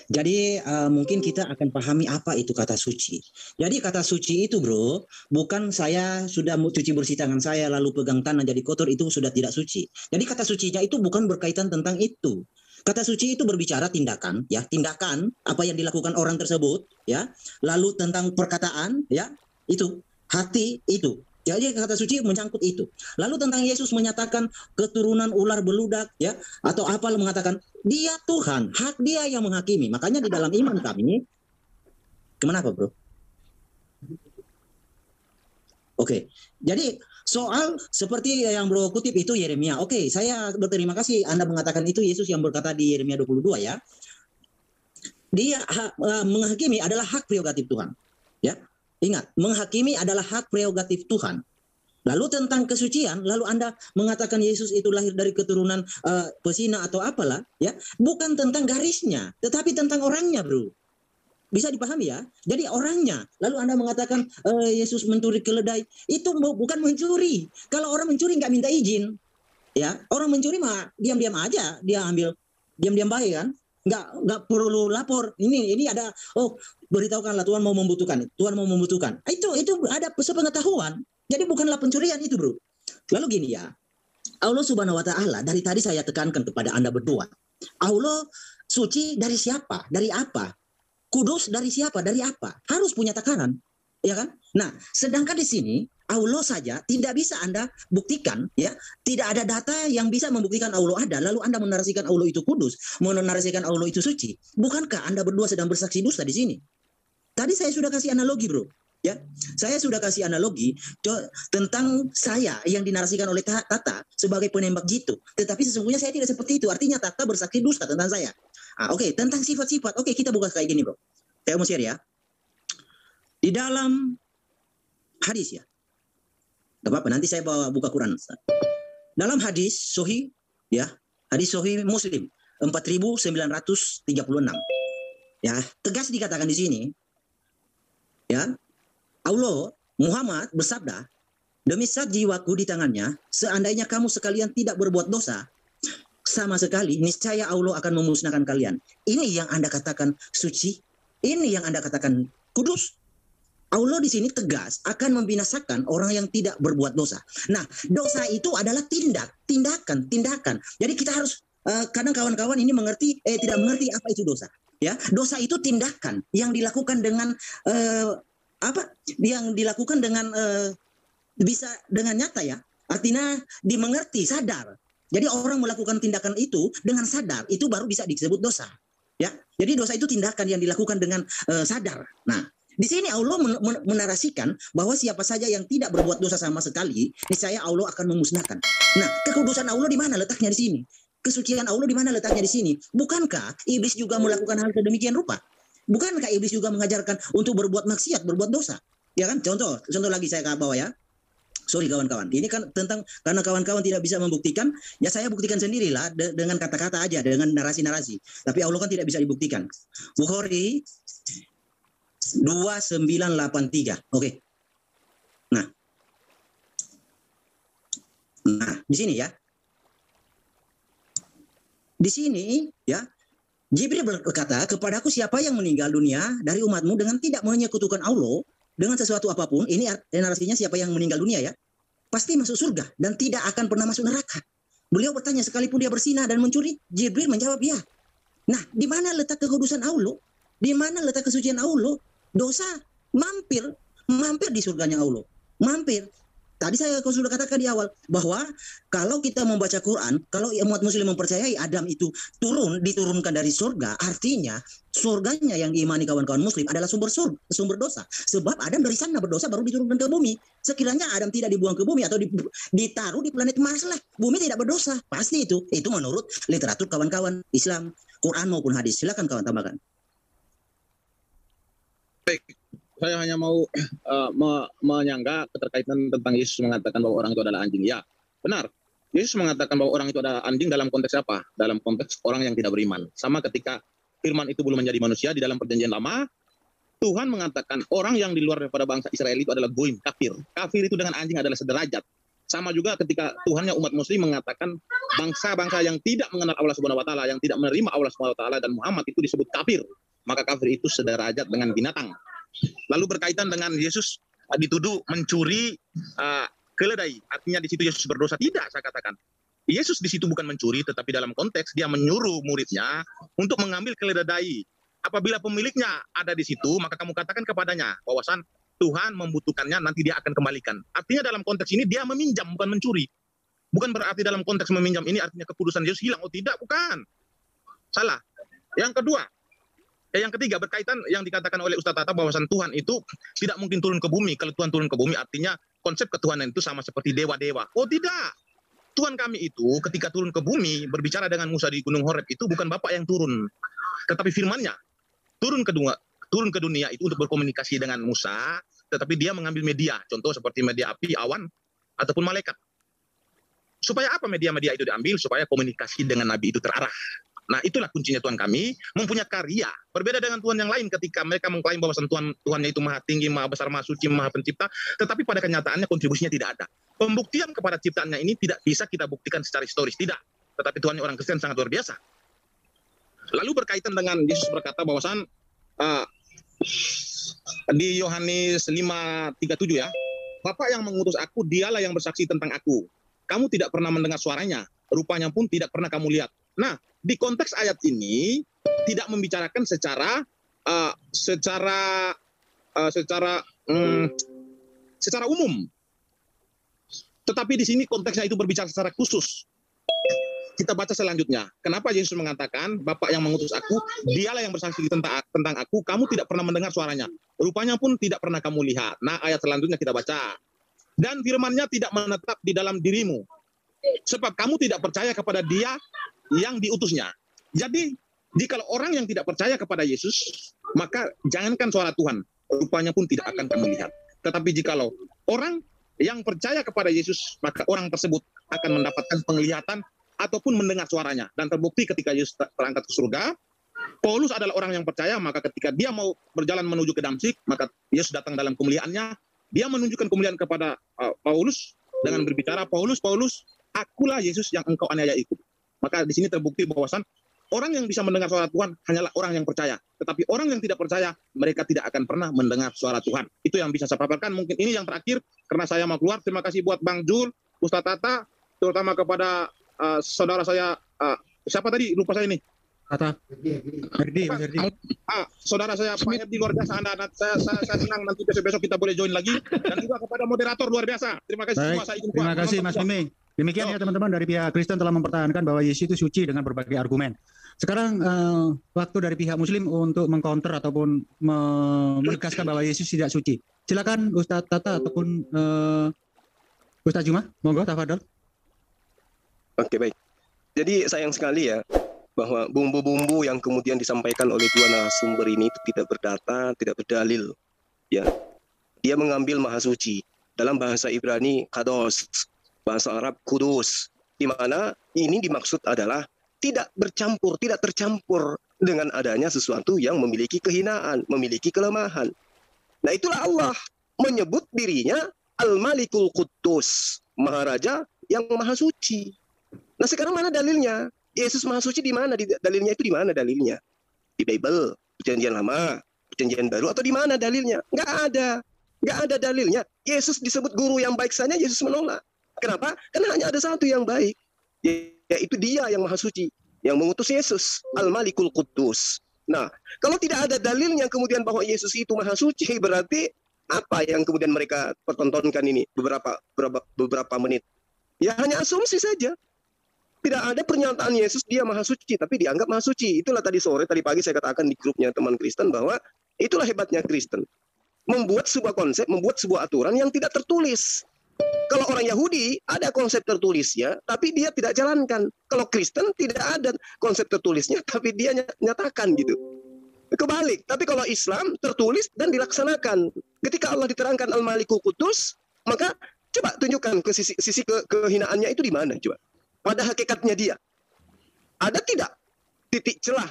Speaker 4: Jadi mungkin kita akan pahami apa itu kata suci. Jadi kata suci itu bro, bukan saya sudah cuci bersih tangan saya lalu pegang tanah jadi kotor itu sudah tidak suci. Jadi kata sucinya itu bukan berkaitan tentang itu. Kata suci itu berbicara tindakan, ya, tindakan apa yang dilakukan orang tersebut, ya. Lalu tentang perkataan, ya, itu hati itu. Jadi kata suci mencangkut itu. Lalu tentang Yesus menyatakan keturunan ular beludak, ya, atau apa mengatakan dia Tuhan, hak dia yang menghakimi. Makanya di dalam iman kami, kemana Bro? Oke, jadi soal seperti yang Bro kutip itu Yeremia. Oke, saya berterima kasih Anda mengatakan itu Yesus yang berkata di Yeremia 22 ya. Dia menghakimi adalah hak prerogatif Tuhan. Ya. Ingat, menghakimi adalah hak prerogatif Tuhan. Lalu tentang kesucian, lalu Anda mengatakan Yesus itu lahir dari keturunan pesina atau apalah, ya. Bukan tentang garisnya, tetapi tentang orangnya, Bro. Bisa dipahami ya? Jadi orangnya. Lalu Anda mengatakan Yesus mencuri keledai. Itu bukan mencuri. Kalau orang mencuri nggak minta izin. Ya, orang mencuri mah diam-diam aja. Dia ambil diam-diam baik kan. Nggak perlu lapor. Ini ada, beritahukanlah Tuhan mau membutuhkan. Tuhan mau membutuhkan. Itu ada sepengetahuan. Jadi bukanlah pencurian itu, Bro. Lalu gini ya. Allah Subhanahu wa taala dari tadi saya tekankan kepada Anda berdua. Allah suci dari siapa? Dari apa? Kudus dari siapa? Dari apa? Harus punya tekanan, ya kan? Nah, sedangkan di sini Allah saja tidak bisa Anda buktikan, ya. Tidak ada data yang bisa membuktikan Allah ada. Lalu Anda menarasikan Allah itu kudus, menarasikan Allah itu suci. Bukankah Anda berdua sedang bersaksi dusta di sini? Tadi saya sudah kasih analogi, Bro. Ya, saya sudah kasih analogi tentang saya yang dinarasikan oleh Tata sebagai penembak jitu. Tetapi sesungguhnya saya tidak seperti itu. Artinya Tata bersaksi dusta tentang saya. Oke, tentang sifat-sifat. Oke, kita buka kayak gini, Bro. Saya mau share ya. Di dalam hadis ya. Gak apa-apa, nanti saya buka Quran. Dalam hadis Sahih ya, hadis Sahih Muslim 4936. Ya, tegas dikatakan di sini. Ya. Allah Muhammad bersabda, demi zat jiwaku di tangannya, seandainya kamu sekalian tidak berbuat dosa sama sekali, niscaya Allah akan memusnahkan kalian. Ini yang Anda katakan suci, ini yang Anda katakan kudus. Allah di sini tegas akan membinasakan orang yang tidak berbuat dosa. Nah, dosa itu adalah tindakan. Jadi kita harus kadang kawan-kawan ini tidak mengerti apa itu dosa. Ya, dosa itu tindakan yang dilakukan dengan yang dilakukan dengan bisa dengan nyata ya. Artinya dimengerti, sadar. Jadi orang melakukan tindakan itu dengan sadar, itu baru bisa disebut dosa. Ya. Jadi dosa itu tindakan yang dilakukan dengan sadar. Nah, di sini Allah menarasikan bahwa siapa saja yang tidak berbuat dosa sama sekali, niscaya Allah akan memusnahkan. Nah, kekudusan Allah di mana letaknya di sini? Kesucian Allah di mana letaknya di sini? Bukankah iblis juga melakukan hal sedemikian rupa? Bukankah iblis juga mengajarkan untuk berbuat maksiat, berbuat dosa? Ya kan? Contoh lagi saya bawa ya. Sorry kawan-kawan. Ini kan tentang karena kawan-kawan tidak bisa membuktikan, ya saya buktikan sendirilah dengan kata-kata aja, dengan narasi-narasi. Tapi Allah kan tidak bisa dibuktikan. Bukhari 2983. Oke. Nah, di sini ya. Di sini ya. Jibril berkata, kepadaku siapa yang meninggal dunia dari umatmu dengan tidak menyekutukan Allah dengan sesuatu apapun, ini narasinya siapa yang meninggal dunia ya, pasti masuk surga dan tidak akan pernah masuk neraka. Beliau bertanya, sekalipun dia bersinah dan mencuri, Jibril menjawab ya. Nah, di mana letak kekudusan Allah? Di mana letak kesucian Allah? Dosa mampir di surganya Allah. Mampir. Tadi saya sudah katakan di awal bahwa kalau kita membaca Quran, kalau umat muslim mempercayai Adam itu diturunkan dari surga, artinya surganya yang diimani kawan-kawan muslim adalah sumber dosa. Sebab Adam dari sana berdosa baru diturunkan ke bumi. Sekiranya Adam tidak dibuang ke bumi atau ditaruh di planet Mars lah, bumi tidak berdosa. Pasti itu. Itu menurut literatur kawan-kawan Islam, Quran maupun hadis. Silakan kawan tambahkan.
Speaker 3: Baik. Saya hanya mau menyangka keterkaitan tentang Yesus mengatakan bahwa orang itu adalah anjing. Ya, benar. Yesus mengatakan bahwa orang itu adalah anjing dalam konteks apa? Dalam konteks orang yang tidak beriman. Sama ketika firman itu belum menjadi manusia di dalam perjanjian lama, Tuhan mengatakan orang yang di luar daripada bangsa Israel itu adalah goim, kafir. Kafir itu dengan anjing adalah sederajat. Sama juga ketika Tuhannya umat muslim mengatakan bangsa-bangsa yang tidak mengenal Allah Subhanahu wa taala, yang tidak menerima Allah Subhanahu wa taala dan Muhammad itu disebut kafir. Maka kafir itu sederajat dengan binatang. Lalu berkaitan dengan Yesus dituduh mencuri keledai, artinya di situ Yesus berdosa. Tidak, saya katakan. Yesus di situ bukan mencuri, tetapi dalam konteks dia menyuruh muridnya untuk mengambil keledai. Apabila pemiliknya ada di situ, maka kamu katakan kepadanya bahwasan Tuhan membutuhkannya, nanti dia akan kembalikan. Artinya dalam konteks ini dia meminjam, bukan mencuri. Bukan berarti dalam konteks meminjam ini artinya kekudusan Yesus hilang. Oh tidak, bukan. Salah. Yang ketiga berkaitan yang dikatakan oleh Ustaz Tata bahwasan Tuhan itu tidak mungkin turun ke bumi. Kalau Tuhan turun ke bumi artinya konsep ketuhanan itu sama seperti dewa-dewa. Oh tidak. Tuhan kami itu ketika turun ke bumi berbicara dengan Musa di Gunung Horeb itu bukan Bapa yang turun. Tetapi firman-Nya turun ke dunia itu untuk berkomunikasi dengan Musa, tetapi dia mengambil media. Contoh seperti media api, awan, ataupun malaikat. Supaya apa media-media itu diambil? Supaya komunikasi dengan Nabi itu terarah. Nah, itulah kuncinya Tuhan kami, mempunyai karya. Berbeda dengan Tuhan yang lain ketika mereka mengklaim bahwa Tuhannya itu maha tinggi, maha besar, maha suci, maha pencipta, tetapi pada kenyataannya kontribusinya tidak ada. Pembuktian kepada ciptaannya ini tidak bisa kita buktikan secara historis, tidak. Tetapi Tuhannya orang Kristen sangat luar biasa. Lalu berkaitan dengan Yesus berkata bahwasan di Yohanes 5:37 ya, Bapa yang mengutus aku, dialah yang bersaksi tentang aku. Kamu tidak pernah mendengar suaranya, rupanya pun tidak pernah kamu lihat. Nah, di konteks ayat ini tidak membicarakan secara umum. Tetapi di sini konteksnya itu berbicara secara khusus. Kita baca selanjutnya. Kenapa Yesus mengatakan, Bapa yang mengutus aku, dialah yang bersaksi tentang aku, kamu tidak pernah mendengar suaranya. Rupanya pun tidak pernah kamu lihat. Nah, ayat selanjutnya kita baca. Dan firman-Nya tidak menetap di dalam dirimu. Sebab kamu tidak percaya kepada Dia yang diutusnya. Jadi, jika orang yang tidak percaya kepada Yesus, maka jangankan suara Tuhan, rupanya pun tidak akan kamu lihat. Tetapi jikalau orang yang percaya kepada Yesus, maka orang tersebut akan mendapatkan penglihatan ataupun mendengar suaranya. Dan terbukti ketika Yesus terangkat ke surga, Paulus adalah orang yang percaya, maka ketika dia mau berjalan menuju ke Damsyik, maka Yesus datang dalam kemuliaannya, dia menunjukkan kemuliaan kepada Paulus dengan berbicara, Paulus, akulah Yesus yang engkau aniaya itu. Maka di sini terbukti bahwasan orang yang bisa mendengar suara Tuhan hanyalah orang yang percaya. Tetapi orang yang tidak percaya, mereka tidak akan pernah mendengar suara Tuhan. Itu yang bisa saya paparkan. Mungkin ini yang terakhir, karena saya mau keluar. Terima kasih buat Bang Jul, Ustaz Tata, terutama kepada saudara saya, siapa tadi? Lupa saya ini.
Speaker 5: Tata. Herdi.
Speaker 3: Saudara saya Pak Herdi, luar biasa Anda. Saya senang nanti besok kita boleh join lagi. Dan juga kepada moderator luar biasa. Terima kasih semua.
Speaker 5: Terima kasih Mas Mimi. Demikian ya teman-teman, dari pihak Kristen telah mempertahankan bahwa Yesus itu suci dengan berbagai argumen. Sekarang waktu dari pihak Muslim untuk mengcounter ataupun menegaskan bahwa Yesus tidak suci. Silakan Ustaz Tata ataupun Ustaz Juma, monggo tafadhol.
Speaker 6: Oke, baik. Jadi sayang sekali ya bahwa bumbu-bumbu yang kemudian disampaikan oleh dua narasumber ini itu tidak berdata, tidak berdalil. Ya, dia mengambil maha suci dalam bahasa Ibrani kados, bahasa Arab kudus, di mana ini dimaksud adalah tidak tercampur dengan adanya sesuatu yang memiliki kehinaan, memiliki kelemahan. Nah, itulah Allah menyebut dirinya Al-Malikul Quddus, Maharaja yang maha suci. Nah, sekarang mana dalilnya? Yesus Maha Suci di mana? Dalilnya itu di mana dalilnya? Di Bible, Perjanjian Lama, Perjanjian Baru, atau di mana dalilnya? Nggak ada. Nggak ada dalilnya. Yesus disebut guru yang baik saja, Yesus menolak. Kenapa? Karena hanya ada satu yang baik, yaitu Dia yang Maha Suci, yang mengutus Yesus, Al-Malikul Quddus. Nah, kalau tidak ada dalilnya kemudian bahwa Yesus itu Maha Suci, berarti apa yang kemudian mereka pertontonkan ini beberapa menit? Ya hanya asumsi saja. Tidak ada pernyataan Yesus Dia Maha Suci, tapi dianggap Maha Suci. Itulah tadi pagi saya katakan di grupnya teman Kristen bahwa itulah hebatnya Kristen. Membuat sebuah konsep, membuat sebuah aturan yang tidak tertulis. Kalau orang Yahudi ada konsep tertulisnya, tapi dia tidak jalankan. Kalau Kristen tidak ada konsep tertulisnya, tapi dia nyatakan gitu. Kebalik. Tapi kalau Islam tertulis dan dilaksanakan. Ketika Allah diterangkan Al-Malikul Quddus, maka coba tunjukkan ke sisi kehinaannya itu di mana coba. Pada hakikatnya Dia. Ada tidak titik celah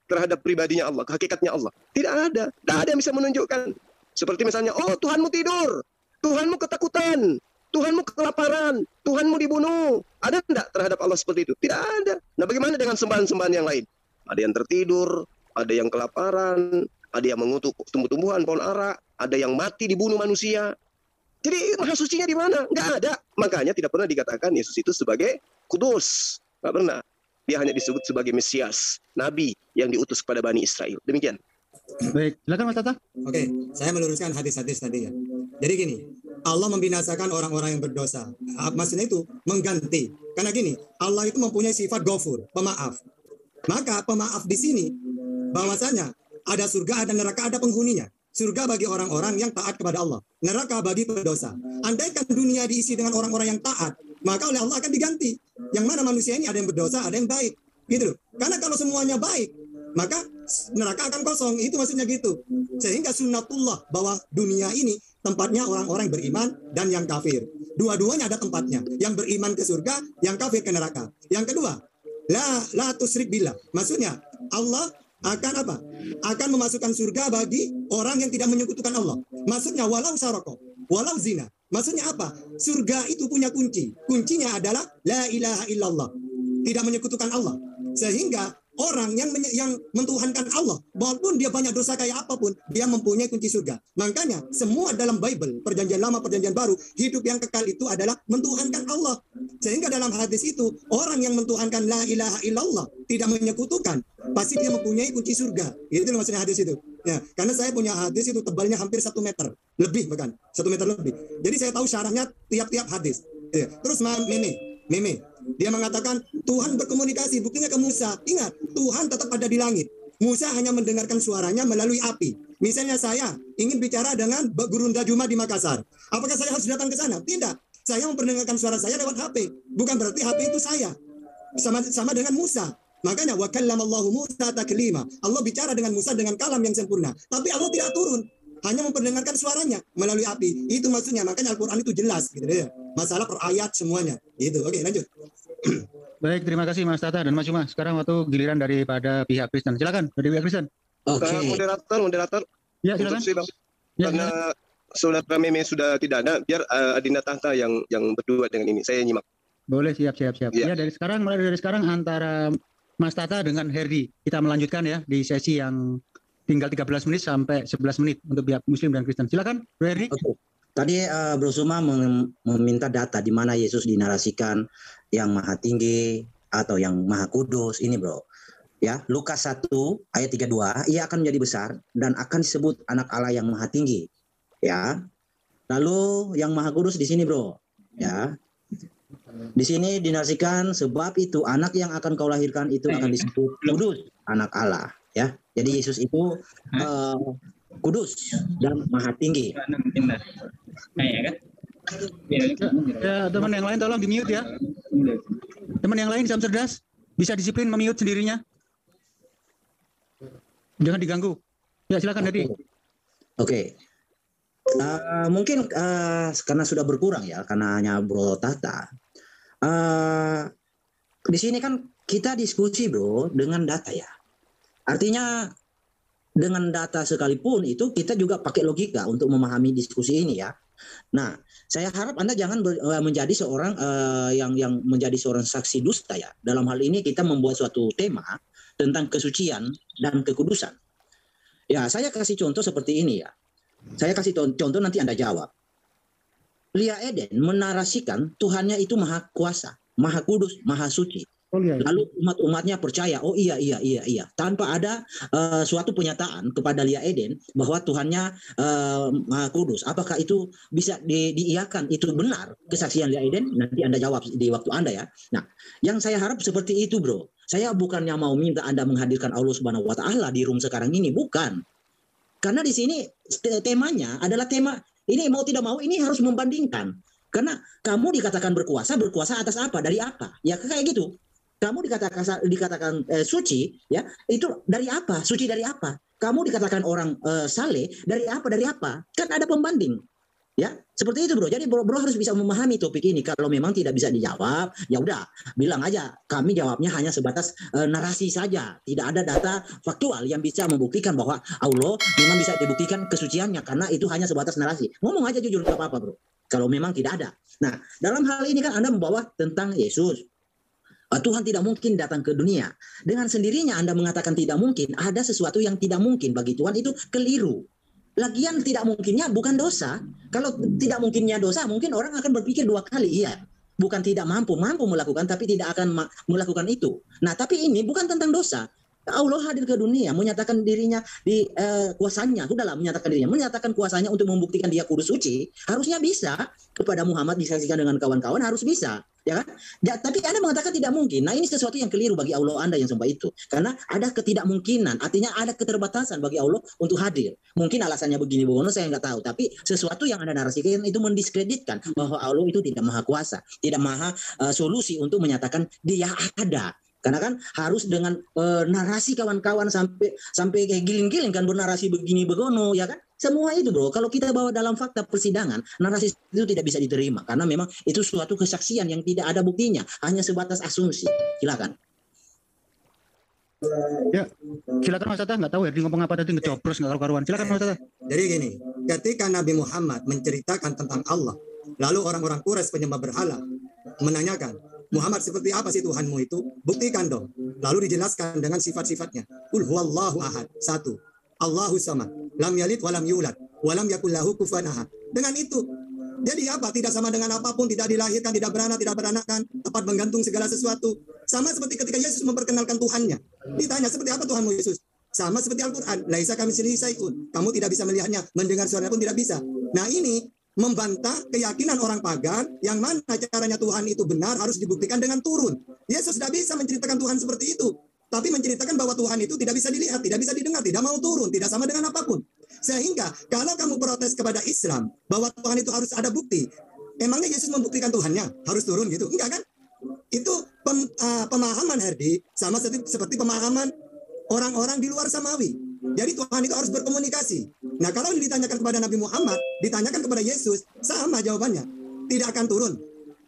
Speaker 6: terhadap pribadinya Allah, hakikatnya Allah? Tidak ada. Tidak ada yang bisa menunjukkan. Seperti misalnya, oh Tuhanmu tidur, Tuhanmu ketakutan, Tuhanmu kelaparan, Tuhanmu dibunuh. Ada tidak terhadap Allah seperti itu? Tidak ada. Nah bagaimana dengan sembahan-sembahan yang lain? Ada yang tertidur, ada yang kelaparan, ada yang mengutuk tumbuh-tumbuhan, pohon ara, ada yang mati dibunuh manusia. Jadi Maha Sucinya di mana? Nggak ada. Makanya tidak pernah dikatakan Yesus itu sebagai kudus. Nggak pernah. Dia hanya disebut sebagai Mesias, Nabi yang diutus kepada Bani Israel. Demikian.
Speaker 5: Baik, silakan Mas Tata.
Speaker 2: Oke, saya meluruskan hadis-hadis tadi ya. Jadi gini, Allah membinasakan orang-orang yang berdosa. Maksudnya itu mengganti. Karena gini, Allah itu mempunyai sifat Ghafur, pemaaf. Maka pemaaf di sini bahwasanya ada surga, ada neraka, ada penghuninya. Surga bagi orang-orang yang taat kepada Allah. Neraka bagi pendosa. Andaikan dunia diisi dengan orang-orang yang taat, maka oleh Allah akan diganti. Yang mana manusia ini ada yang berdosa, ada yang baik. Gitu loh. Karena kalau semuanya baik, maka neraka akan kosong. Itu maksudnya gitu. Sehingga sunnatullah bahwa dunia ini tempatnya orang-orang beriman dan yang kafir. Dua-duanya ada tempatnya. Yang beriman ke surga, yang kafir ke neraka. Yang kedua, la tusyrik billah. Maksudnya Allah akan apa? Akan memasukkan surga bagi orang yang tidak menyekutukan Allah. Maksudnya walau saroko, walau zina. Maksudnya apa? Surga itu punya kunci. Kuncinya adalah la ilaha illallah. Tidak menyekutukan Allah. Sehingga orang yang mentuhankan Allah, walaupun dia banyak dosa kayak apapun, dia mempunyai kunci surga. Makanya semua dalam Bible, Perjanjian Lama, Perjanjian Baru, hidup yang kekal itu adalah mentuhankan Allah. Sehingga dalam hadis itu, orang yang mentuhankan la ilaha illallah, tidak menyekutukan, pasti dia mempunyai kunci surga. Itu maksudnya hadis itu. Ya, karena saya punya hadis itu tebalnya hampir 1 meter lebih, bahkan 1 meter lebih. Jadi saya tahu syarahnya tiap-tiap hadis. Ya. Terus Meme, dia mengatakan Tuhan berkomunikasi, buktinya ke Musa. Ingat, Tuhan tetap ada di langit. Musa hanya mendengarkan suaranya melalui api. Misalnya saya ingin bicara dengan Guru Ndajuma di Makassar. Apakah saya harus datang ke sana? Tidak. Saya memperdengarkan suara saya lewat HP. Bukan berarti HP itu saya. Sama dengan Musa. Makanya wa kallamallahu Musa taklima. Allah bicara dengan Musa dengan kalam yang sempurna. Tapi Allah tidak turun. Hanya memperdengarkan suaranya melalui api. Itu maksudnya. Makanya Al-Quran itu jelas. Gitu ya. Masalah per ayat semuanya. Gitu. Oke, lanjut.
Speaker 5: Baik, terima kasih Mas Tata dan Mas Cuma. Sekarang waktu giliran daripada pihak Kristen. Silakan dari pihak Kristen.
Speaker 4: Oke.
Speaker 6: Moderator.
Speaker 5: Ya, silakan. Ya,
Speaker 6: Karena saudara Meme sudah tidak ada, biar Adinda Tahta yang berdua dengan ini. Saya nyimak.
Speaker 5: Boleh, siap.
Speaker 6: Ya.
Speaker 5: Ya, mulai dari sekarang antara Mas Tata dengan Herdi kita melanjutkan ya di sesi yang tinggal 13 menit sampai 11 menit untuk pihak Muslim dan Kristen. Silakan, Bro Herdi.
Speaker 4: Oke. Tadi Bro Suma meminta data di mana Yesus dinarasikan yang maha tinggi atau yang maha kudus. Ini Bro. Ya, Lukas 1 ayat 32, ia akan menjadi besar dan akan disebut anak Allah yang maha tinggi. Ya. Lalu yang maha kudus di sini Bro. Ya. Di sini dinarasikan sebab itu anak yang akan kau lahirkan itu akan disebut kudus, anak Allah. Ya. Jadi Yesus itu kudus dan maha tinggi.
Speaker 5: Ya, teman yang lain tolong di-mute ya. Teman yang lain jam cerdas bisa disiplin mute sendirinya. Jangan diganggu. Ya, silakan Dedi.
Speaker 4: Oke. Mungkin karena sudah berkurang ya, karena hanya Bro Tata. Di sini kan kita diskusi Bro dengan data ya. Artinya dengan data sekalipun itu kita juga pakai logika untuk memahami diskusi ini ya. Nah, saya harap Anda jangan menjadi seorang yang menjadi seorang saksi dusta ya. Dalam hal ini kita membuat suatu tema tentang kesucian dan kekudusan. Ya, saya kasih contoh seperti ini ya. Saya kasih contoh nanti Anda jawab. Lia Eden menarasikan Tuhannya itu maha kuasa, maha kudus, maha suci.
Speaker 5: Oh, iya.
Speaker 4: Lalu umat-umatnya percaya, oh iya, tanpa ada suatu penyataan kepada Lia Eden bahwa Tuhannya maha kudus. Apakah itu bisa diiyakan? Itu benar kesaksian Lia Eden? Nanti Anda jawab di waktu Anda ya. Nah, yang saya harap seperti itu, bro. Saya bukannya mau minta Anda menghadirkan Allah Subhanahu wa Ta'ala di room sekarang ini, bukan. Karena di sini temanya adalah tema ini mau tidak mau ini harus membandingkan. Karena kamu dikatakan berkuasa atas apa? Dari apa? Ya kayak gitu. Kamu dikatakan suci, ya itu dari apa? Suci dari apa? Kamu dikatakan orang saleh dari apa? Dari apa? Kan ada pembanding, ya seperti itu bro. Jadi bro harus bisa memahami topik ini. Kalau memang tidak bisa dijawab, ya udah bilang aja. Kami jawabnya hanya sebatas narasi saja. Tidak ada data faktual yang bisa membuktikan bahwa Allah memang bisa dibuktikan kesuciannya karena itu hanya sebatas narasi. Ngomong aja jujur nggak apa-apa bro. Kalau memang tidak ada. Nah dalam hal ini kan Anda membawa tentang Yesus. Tuhan tidak mungkin datang ke dunia. Dengan sendirinya Anda mengatakan tidak mungkin, ada sesuatu yang tidak mungkin bagi Tuhan itu keliru. Lagian tidak mungkinnya bukan dosa. Kalau tidak mungkinnya dosa, mungkin orang akan berpikir dua kali. Iya, bukan tidak mampu melakukan, tapi tidak akan melakukan itu. Nah, tapi ini bukan tentang dosa. Allah hadir ke dunia, menyatakan dirinya di kuasanya, sudahlah menyatakan kuasanya untuk membuktikan dia kudus suci, harusnya bisa kepada Muhammad disaksikan dengan kawan-kawan harus bisa, ya kan? Tapi Anda mengatakan tidak mungkin. Nah ini sesuatu yang keliru bagi Allah Anda yang sembah itu, karena ada ketidakmungkinan, artinya ada keterbatasan bagi Allah untuk hadir. Mungkin alasannya begini, saya nggak tahu, tapi sesuatu yang Anda narasikan itu mendiskreditkan bahwa Allah itu tidak maha kuasa, tidak maha solusi untuk menyatakan dia ada. Karena kan harus dengan narasi kawan-kawan sampai kayak giling-giling kan bernarasi begini begono ya kan. Semua itu bro, kalau kita bawa dalam fakta persidangan, narasi itu tidak bisa diterima karena memang itu suatu kesaksian yang tidak ada buktinya, hanya sebatas asumsi. Silakan.
Speaker 5: Ya, silakan Mas Tata, nggak tahu ya dia ngomong apa tadi ngecopros nggak karu-karuan. Silakan Mas Tata.
Speaker 2: Jadi gini, ketika Nabi Muhammad menceritakan tentang Allah, lalu orang-orang Quraisy penyembah berhala menanyakan, Muhammad seperti apa sih Tuhanmu itu? Buktikan dong. Lalu dijelaskan dengan sifat-sifatnya. Qul huwallahu ahad. 1. Allahu samad. Lam yalid walam yulad. Walam yakul lahu kufuwan ahad. Dengan itu. Jadi apa? Tidak sama dengan apapun. Tidak dilahirkan, tidak beranak, tidak beranakan. Tempat menggantung segala sesuatu. Sama seperti ketika Yesus memperkenalkan Tuhannya. Ditanya seperti apa Tuhanmu Yesus? Sama seperti Al-Quran. Laisa kamitslihi syai'un. Kamu tidak bisa melihatnya. Mendengar suaranya pun tidak bisa. Nah ini membantah keyakinan orang pagan yang mana caranya Tuhan itu benar harus dibuktikan dengan turun. Yesus tidak bisa menceritakan Tuhan seperti itu. Tapi menceritakan bahwa Tuhan itu tidak bisa dilihat, tidak bisa didengar, tidak mau turun, tidak sama dengan apapun. Sehingga kalau kamu protes kepada Islam bahwa Tuhan itu harus ada bukti, emangnya Yesus membuktikan Tuhannya harus turun gitu? Enggak kan? Itu pemahaman Herdi sama seperti pemahaman orang-orang di luar Samawi. Jadi Tuhan itu harus berkomunikasi. Nah kalau ditanyakan kepada Nabi Muhammad, ditanyakan kepada Yesus, sama jawabannya. Tidak akan turun.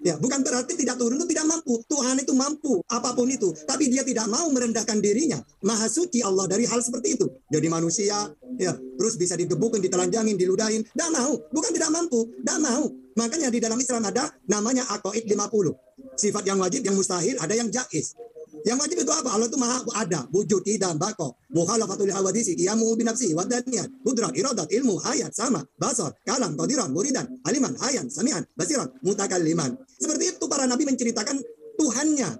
Speaker 2: Ya, bukan berarti tidak turun itu tidak mampu. Tuhan itu mampu apapun itu, tapi dia tidak mau merendahkan dirinya. Maha suci Allah dari hal seperti itu. Jadi manusia, ya, terus bisa digebukin, ditelanjangin, diludahin. Tidak mau, bukan tidak mampu, tidak mau. Makanya di dalam Islam ada namanya aqaid 50. Sifat yang wajib, yang mustahil, ada yang jaiz. Yang wajib itu apa? Allah itu maha ada, wujud, tidak, bako, mukhalafatul hawadisi, qiyamu binafsi, wadaniyat, qudrat, iradat, ilmu, ayat, sama, basar, kalam, qadiran, muridan, aliman, ayan, samian, basiran, mutakalliman. Seperti itu para nabi menceritakan Tuhannya.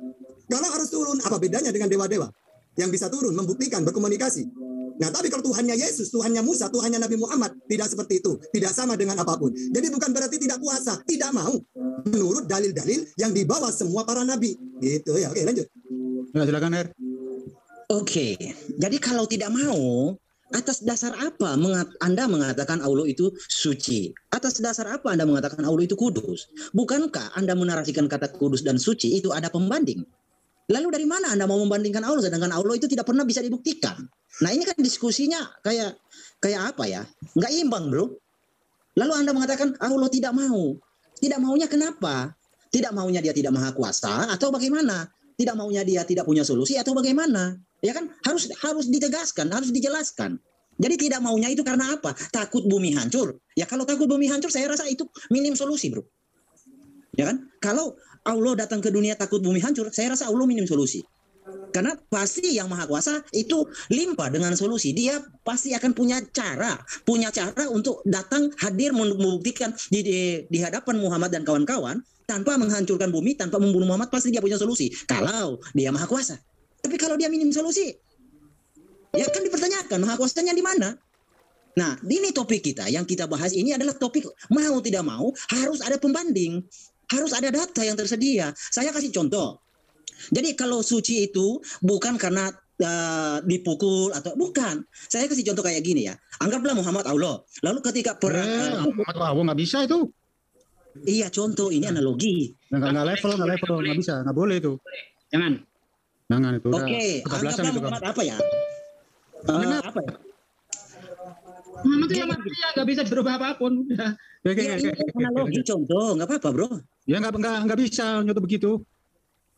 Speaker 2: Kalau harus turun, apa bedanya dengan dewa-dewa yang bisa turun, membuktikan, berkomunikasi? Nah, tapi kalau Tuhannya Yesus, Tuhannya Musa, Tuhannya Nabi Muhammad, tidak seperti itu. Tidak sama dengan apapun. Jadi bukan berarti tidak kuasa, tidak mau. Menurut dalil-dalil yang dibawa semua para nabi. Gitu ya, oke lanjut.
Speaker 5: Ya, silakan Her.
Speaker 4: Oke, jadi kalau tidak mau, atas dasar apa Anda mengatakan Allah itu suci? Atas dasar apa Anda mengatakan Allah itu kudus? Bukankah Anda menarasikan kata kudus dan suci itu ada pembanding? Lalu dari mana Anda mau membandingkan Allah sedangkan Allah itu tidak pernah bisa dibuktikan? Nah ini kan diskusinya kayak apa ya? Nggak imbang bro. Lalu Anda mengatakan Allah tidak mau. Tidak maunya kenapa? Tidak maunya dia tidak maha kuasa atau bagaimana? Tidak maunya dia tidak punya solusi atau bagaimana? Ya kan harus ditegaskan, harus dijelaskan. Jadi tidak maunya itu karena apa? Takut bumi hancur. Ya kalau takut bumi hancur, saya rasa itu minim solusi, bro. Ya kan? Kalau Allah datang ke dunia takut bumi hancur, saya rasa Allah minim solusi. Karena pasti yang Maha Kuasa itu limpah dengan solusi. Dia pasti akan punya cara untuk datang hadir membuktikan di hadapan Muhammad dan kawan-kawan tanpa menghancurkan bumi, tanpa membunuh Muhammad, pasti dia punya solusi. Kalau dia Maha Kuasa. Tapi kalau dia minim solusi, ya kan dipertanyakan Maha Kuasanya di mana? Nah, ini topik kita yang kita bahas ini adalah topik mau tidak mau harus ada pembanding, harus ada data yang tersedia. Saya kasih contoh. Jadi kalau suci itu bukan karena dipukul atau bukan. Saya kasih contoh kayak gini ya. Anggaplah Muhammad Allah. Lalu ketika perang
Speaker 5: Muhammad Allah nggak bisa itu.
Speaker 4: Iya, contoh ini analogi.
Speaker 5: Nggak level, nggak bisa, nggak boleh itu.
Speaker 7: Jangan
Speaker 5: itu.
Speaker 4: Oke, anggaplah Muhammad apa ya? Apa ya?
Speaker 7: Muhammad itu yang manusia, nggak bisa berubah apapun.
Speaker 4: Ya, ini analogi contoh, nggak apa-apa, bro.
Speaker 5: Ya nggak bisa nyontoh begitu.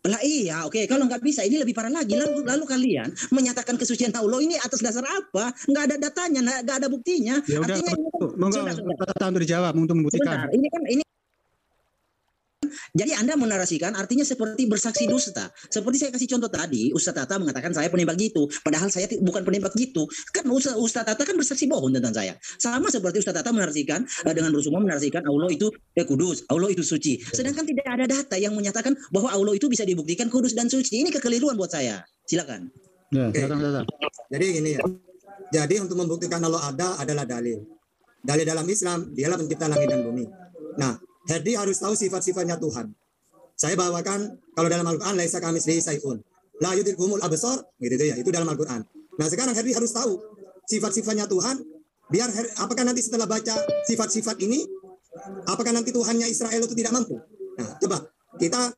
Speaker 4: Lah iya, oke. Kalau nggak bisa, ini lebih parah lagi. Lalu kalian menyatakan kesucian Allah ini atas dasar apa? Nggak ada datanya, nggak ada buktinya.
Speaker 5: Ya udah,
Speaker 4: artinya
Speaker 5: untuk dijawab, untuk membuktikan.
Speaker 4: Sebentar, ini jadi Anda menarasikan artinya seperti bersaksi dusta. Seperti saya kasih contoh tadi, Ustaz Tata mengatakan saya penembak gitu. Padahal saya bukan penembak gitu. Kan Ustaz Tata kan bersaksi bohong tentang saya. Sama seperti Ustaz Tata menarasikan dengan bersumma menarasikan Allah itu kudus, Allah itu suci. Sedangkan tidak ada data yang menyatakan bahwa Allah itu bisa dibuktikan kudus dan suci. Ini kekeliruan buat saya. Silakan.
Speaker 5: Ya, silakan.
Speaker 2: Jadi gini ya. Jadi untuk membuktikan Allah ada adalah dalil. Dalil dalam Islam, dialah pencipta langit dan bumi. Nah, Herdi harus tahu sifat-sifatnya Tuhan. Saya bawakan kalau dalam Al-Quran laisa kamitslihi syai'un. La yudrikul absar, gitu ya. Itu dalam Al-Quran. Nah, sekarang Herdi harus tahu sifat-sifatnya Tuhan. Biar apakah nanti setelah baca sifat-sifat ini, apakah nanti Tuhannya Israel itu tidak mampu? Nah, coba kita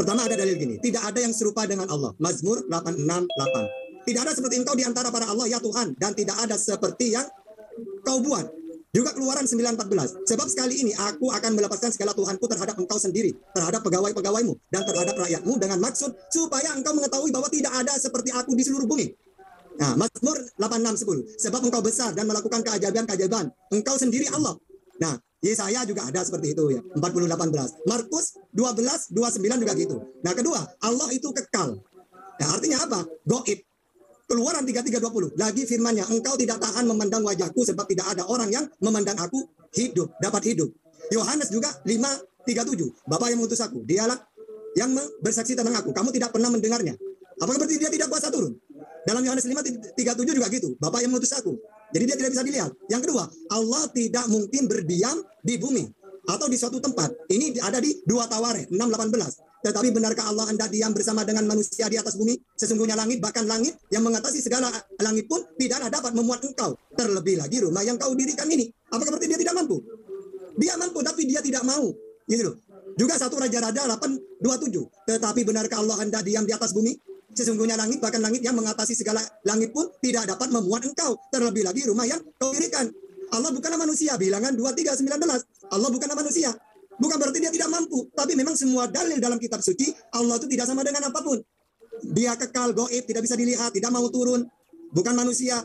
Speaker 2: pertama ada dalil gini. Tidak ada yang serupa dengan Allah. Mazmur 868. Tidak ada seperti engkau di antara para Allah ya Tuhan, dan tidak ada seperti yang kau buat. Juga Keluaran 9:14. Sebab sekali ini aku akan melepaskan segala Tuhanku terhadap engkau sendiri, terhadap pegawai-pegawaimu, dan terhadap rakyatmu dengan maksud supaya engkau mengetahui bahwa tidak ada seperti aku di seluruh bumi. Nah, Mazmur 86:10. Sebab engkau besar dan melakukan keajaiban-keajaiban. Engkau sendiri Allah. Nah, Yesaya juga ada seperti itu ya. 40:18. Markus 12:29 juga gitu. Nah, kedua, Allah itu kekal. Nah, artinya apa? Goib. Keluaran 33:20. Lagi firman-Nya, engkau tidak tahan memandang wajahku sebab tidak ada orang yang memandang aku dapat hidup. Yohanes juga 5:37. Bapa yang mengutus aku, dialah yang bersaksi tentang aku. Kamu tidak pernah mendengarnya. Apakah berarti dia tidak kuasa turun? Dalam Yohanes 5:37 juga gitu. Bapa yang mengutus aku. Jadi dia tidak bisa dilihat. Yang kedua, Allah tidak mungkin berdiam di bumi atau di suatu tempat. Ini ada di 2 Tawarikh 6:18. Tetapi benarkah Allah hendak diam bersama dengan manusia di atas bumi? Sesungguhnya langit, bahkan langit yang mengatasi segala langit pun tidaklah dapat memuat engkau. Terlebih lagi rumah yang kau dirikan ini. Apakah berarti dia tidak mampu? Dia mampu, tapi dia tidak mau. Gitu loh. Juga 1 Raja-Raja 8:27. Tetapi benarkah Allah hendak diam di atas bumi? Sesungguhnya langit, bahkan langit yang mengatasi segala langit pun tidak dapat memuat engkau. Terlebih lagi rumah yang kau dirikan. Allah bukanlah manusia. Bilangan 23:19. Allah bukanlah manusia. Bukan berarti dia tidak mampu, tapi memang semua dalil dalam kitab suci Allah itu tidak sama dengan apapun. Dia kekal, goib, tidak bisa dilihat, tidak mau turun, bukan manusia.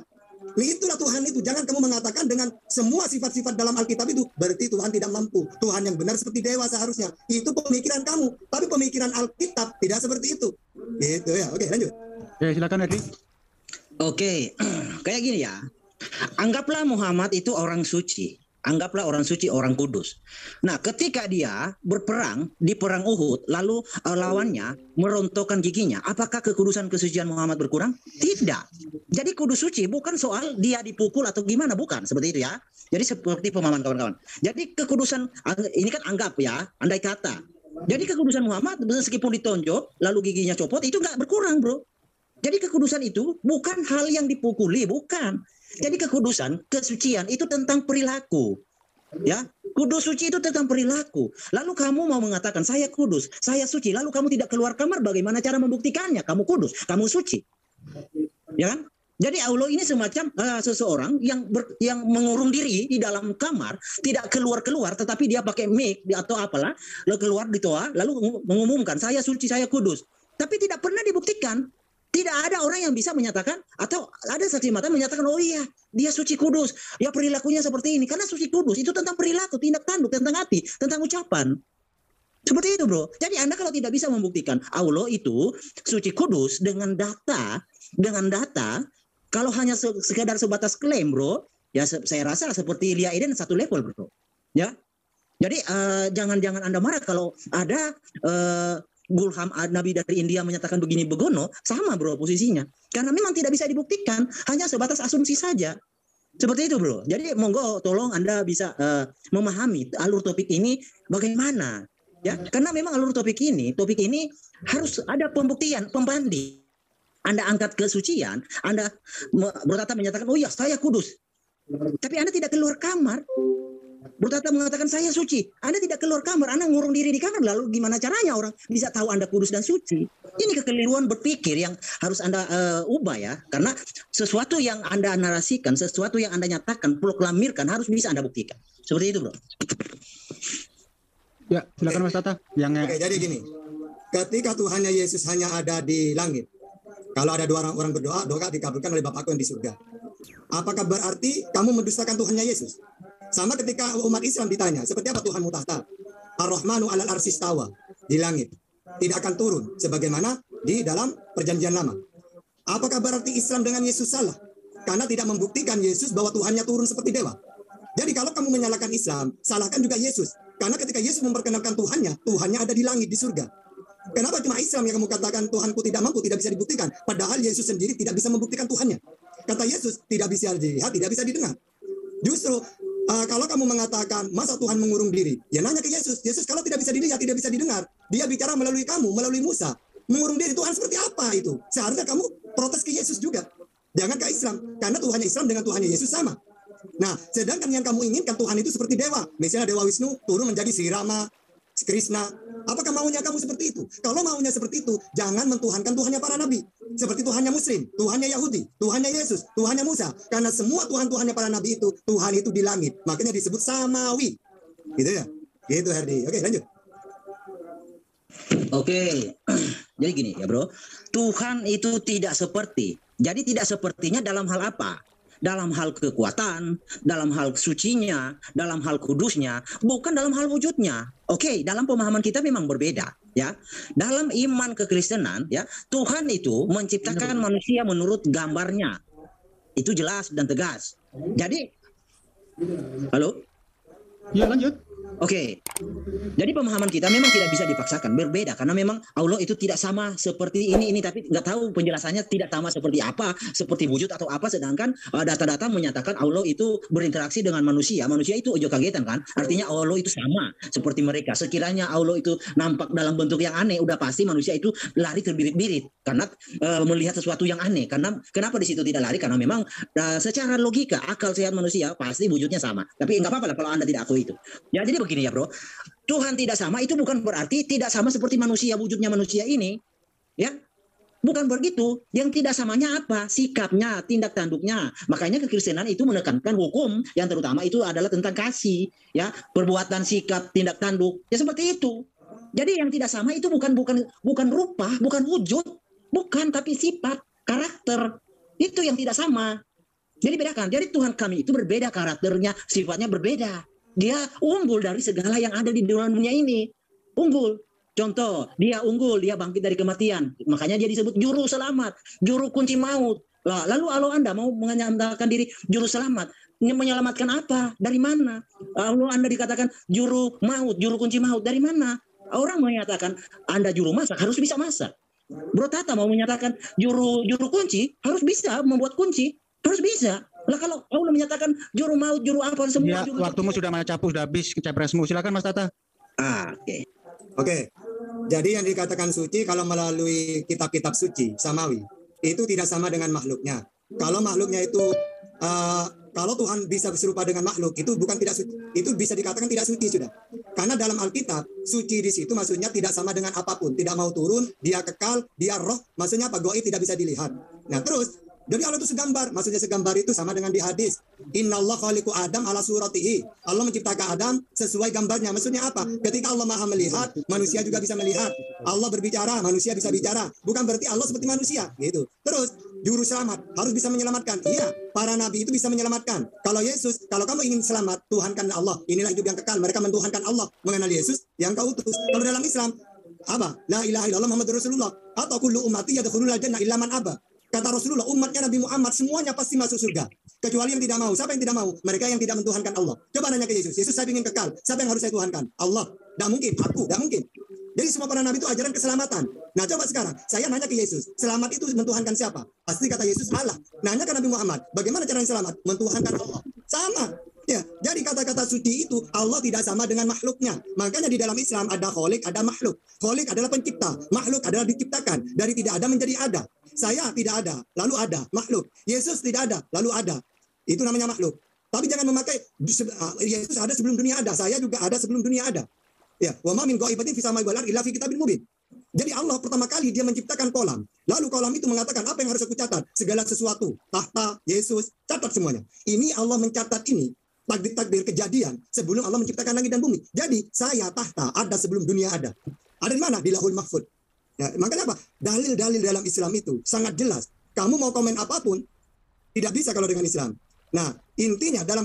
Speaker 2: Itulah Tuhan itu. Jangan kamu mengatakan dengan semua sifat-sifat dalam Alkitab itu berarti Tuhan tidak mampu. Tuhan yang benar seperti dewa seharusnya. Itu pemikiran kamu, tapi pemikiran Alkitab tidak seperti itu. Gitu ya. Oke, lanjut.
Speaker 5: Ya, silakan Edi.
Speaker 4: Oke, kayak gini ya. Anggaplah Muhammad itu orang suci. Anggaplah orang suci, orang kudus. Nah, ketika dia berperang di perang Uhud, lalu lawannya merontokkan giginya, apakah kekudusan kesucian Muhammad berkurang? Tidak. Jadi kudus suci bukan soal dia dipukul atau gimana, bukan seperti itu ya. Jadi seperti pemahaman kawan-kawan. Jadi kekudusan ini kan anggap ya, andai kata. Jadi kekudusan Muhammad meskipun ditonjok, lalu giginya copot, itu nggak berkurang, bro. Jadi kekudusan itu bukan hal yang dipukuli, bukan. Jadi kekudusan, kesucian itu tentang perilaku. Ya, kudus suci itu tentang perilaku. Lalu kamu mau mengatakan saya kudus, saya suci, lalu kamu tidak keluar kamar, bagaimana cara membuktikannya? Kamu kudus, kamu suci. Ya kan? Jadi Allah ini semacam seseorang yang mengurung diri di dalam kamar, tidak keluar-keluar, tetapi dia pakai mic atau apalah, lalu keluar di toa, lalu mengumumkan saya suci, saya kudus. Tapi tidak pernah dibuktikan. Tidak ada orang yang bisa menyatakan atau ada saksi mata menyatakan oh iya dia suci kudus, ya perilakunya seperti ini. Karena suci kudus itu tentang perilaku, tindak tanduk, tentang hati, tentang ucapan. Seperti itu bro. Jadi Anda kalau tidak bisa membuktikan Allah itu suci kudus dengan data, kalau hanya sekedar sebatas klaim bro, ya saya rasa seperti Lia Eden satu level bro. Ya. Jadi jangan Anda marah kalau ada Gulham Nabi dari India menyatakan begini begono, sama bro posisinya. Karena memang tidak bisa dibuktikan, hanya sebatas asumsi saja. Seperti itu bro. Jadi monggo tolong Anda bisa memahami alur topik ini bagaimana. Ya, karena memang alur topik ini harus ada pembuktian, pembanding. Anda angkat kesucian, Anda berkata menyatakan, oh ya saya kudus. Tapi Anda tidak keluar kamar. Berkata mengatakan saya suci. Anda tidak keluar kamar, Anda ngurung diri di kamar. Lalu gimana caranya orang bisa tahu Anda kudus dan suci? Ini kekeliruan berpikir yang harus Anda ubah ya. Karena sesuatu yang Anda narasikan, sesuatu yang Anda nyatakan, proklamirkan harus bisa Anda buktikan. Seperti itu bro.
Speaker 5: Ya, silakan Mas Tata.
Speaker 2: Oke, jadi gini. Ketika Tuhannya Yesus hanya ada di langit, kalau ada dua orang berdoa, doa dikabulkan oleh Bapakku yang di surga. Apakah berarti kamu mendustakan Tuhannya Yesus? Sama ketika umat Islam ditanya, seperti apa Tuhanmu tahta? Ar-Rahmanu alal arsis tawa, di langit. Tidak akan turun, sebagaimana di dalam perjanjian lama. Apakah berarti Islam dengan Yesus salah? Karena tidak membuktikan Yesus bahwa Tuhannya turun seperti dewa. Jadi kalau kamu menyalahkan Islam, salahkan juga Yesus. Karena ketika Yesus memperkenalkan Tuhannya ada di langit, di surga. Kenapa cuma Islam yang kamu katakan Tuhanku tidak mampu, tidak bisa dibuktikan? Padahal Yesus sendiri tidak bisa membuktikan Tuhannya. Kata Yesus, tidak bisa dilihat, tidak bisa didengar. Justru, kalau kamu mengatakan, masa Tuhan mengurung diri? Ya nanya ke Yesus. Yesus kalau tidak bisa dilihat, tidak bisa didengar. Dia bicara melalui kamu, melalui Musa. Mengurung diri Tuhan seperti apa itu? Seharusnya kamu protes ke Yesus juga. Jangan ke Islam. Karena Tuhannya Islam dengan Tuhannya Yesus sama. Nah, sedangkan yang kamu inginkan Tuhan itu seperti dewa. Misalnya Dewa Wisnu turun menjadi si Rama, si Krishna. Apakah maunya kamu seperti itu? Kalau maunya seperti itu, jangan mentuhankan Tuhannya para nabi. Seperti Tuhannya Muslim, Tuhannya Yahudi, Tuhannya Yesus, Tuhannya Musa. Karena semua Tuhannya para nabi itu, Tuhan itu di langit. Makanya disebut samawi. Gitu ya? Gitu Herdi. Oke, lanjut.
Speaker 4: Oke. Jadi gini ya bro. Tuhan itu tidak seperti. Jadi tidak sepertinya dalam hal apa? Dalam hal kekuatan, dalam hal sucinya, dalam hal kudusnya, bukan dalam hal wujudnya. Oke, dalam pemahaman kita memang berbeda, ya. Dalam iman kekristenan, ya, Tuhan itu menciptakan manusia menurut gambarnya. Itu jelas dan tegas. Jadi, halo?
Speaker 5: Ya, lanjut.
Speaker 4: Oke. Jadi pemahaman kita memang tidak bisa dipaksakan, berbeda karena memang Allah itu tidak sama seperti ini tapi nggak tahu penjelasannya tidak sama seperti apa, seperti wujud atau apa, sedangkan data-data menyatakan Allah itu berinteraksi dengan manusia. Manusia itu ojo kagetan kan? Artinya Allah itu sama seperti mereka. Sekiranya Allah itu nampak dalam bentuk yang aneh, udah pasti manusia itu lari terbirit-birit karena melihat sesuatu yang aneh. Karena kenapa di situ tidak lari? Karena memang secara logika akal sehat manusia pasti wujudnya sama. Tapi nggak apa-apa lah kalau Anda tidak akui itu. Ya jadi begini ya bro, Tuhan tidak sama itu bukan berarti tidak sama seperti manusia, wujudnya manusia ini, ya bukan begitu. Yang tidak samanya apa? Sikapnya, tindak tanduknya. Makanya kekristenan itu menekankan hukum yang terutama itu adalah tentang kasih, ya perbuatan, sikap, tindak tanduk, ya seperti itu. Jadi yang tidak sama itu bukan rupa, bukan wujud, bukan, tapi sifat, karakter, itu yang tidak sama. Jadi bedakan. Jadi Tuhan kami itu berbeda karakternya, sifatnya berbeda. Dia unggul dari segala yang ada di dalam dunia ini. Unggul. Contoh, dia unggul, dia bangkit dari kematian. Makanya dia disebut juru selamat, juru kunci maut. Lalu kalau Anda mau menyatakan diri juru selamat, menyelamatkan apa? Dari mana? Lalu Anda dikatakan juru maut, juru kunci maut. Dari mana? Orang menyatakan Anda juru masak, harus bisa masak. Bro Tata mau menyatakan juru kunci, harus bisa membuat kunci. Harus bisa. Lah kalau Allah menyatakan juru maut, juru apa semua.
Speaker 5: Ya, waktumu sudah mencapai, sudah habis capresmu. Silakan Mas Tata.
Speaker 4: Oke.
Speaker 2: Oke. Jadi yang dikatakan suci kalau melalui kitab-kitab suci samawi itu tidak sama dengan makhluknya. Kalau makhluknya itu kalau Tuhan bisa serupa dengan makhluk itu bukan tidak suci. Itu bisa dikatakan tidak suci sudah. Karena dalam Alkitab suci di situ maksudnya tidak sama dengan apapun, tidak mau turun, dia kekal, dia roh, maksudnya apa? Goib tidak bisa dilihat. Nah, terus Jadi Allah itu segambar. Maksudnya segambar itu sama dengan di hadis. Innallah khaliqu Adam ala suratihi. Allah menciptakan Adam sesuai gambarnya. Maksudnya apa? Ketika Allah maha melihat, manusia juga bisa melihat. Allah berbicara, manusia bisa bicara. Bukan berarti Allah seperti manusia. Gitu. Terus, juru selamat harus bisa menyelamatkan. Iya, para nabi itu bisa menyelamatkan. Kalau Yesus, kalau kamu ingin selamat, tuhankanlah Allah. Inilah hidup yang kekal. Mereka mentuhankan Allah. Mengenal Yesus yang kau utus. Kalau dalam Islam, apa? La ilaha illallah Muhammadur Rasulullah. Atau kullu ummati yadkhulul jannah illa man aba. Kata Rasulullah, umatnya Nabi Muhammad semuanya pasti masuk surga. Kecuali yang tidak mau. Siapa yang tidak mau? Mereka yang tidak mentuhankan Allah. Coba nanya ke Yesus. Yesus, saya ingin kekal. Siapa yang harus saya tuhankan? Allah. Tidak mungkin. Aku. Tidak mungkin. Jadi semua para nabi itu ajaran keselamatan. Nah coba sekarang, saya nanya ke Yesus. Selamat itu mentuhankan siapa? Pasti kata Yesus, Allah. Nanya ke Nabi Muhammad. Bagaimana caranya selamat? Mentuhankan Allah. Sama. Ya, jadi kata-kata suci itu Allah tidak sama dengan makhluknya. Makanya di dalam Islam ada kholik, ada makhluk. Kholik adalah pencipta, makhluk adalah diciptakan. Dari tidak ada menjadi ada. Saya tidak ada, lalu ada, makhluk. Yesus tidak ada, lalu ada. Itu namanya makhluk. Tapi jangan memakai Yesus ada sebelum dunia ada, saya juga ada sebelum dunia ada. Ya, wa ma min ghaibatin fis samai wal ardi illa fi kitabin mubin. Jadi Allah pertama kali dia menciptakan kolam. Lalu kolam itu mengatakan apa yang harus aku catat? Segala sesuatu, tahta, Yesus, catat semuanya. Ini Allah mencatat ini takdir kejadian sebelum Allah menciptakan langit dan bumi. Jadi saya tahta ada sebelum dunia ada. Ada di mana? Di Lauhul Mahfuz. Ya, makanya apa? Dalil-dalil dalam Islam itu sangat jelas. Kamu mau komen apapun tidak bisa kalau dengan Islam. Nah, intinya dalam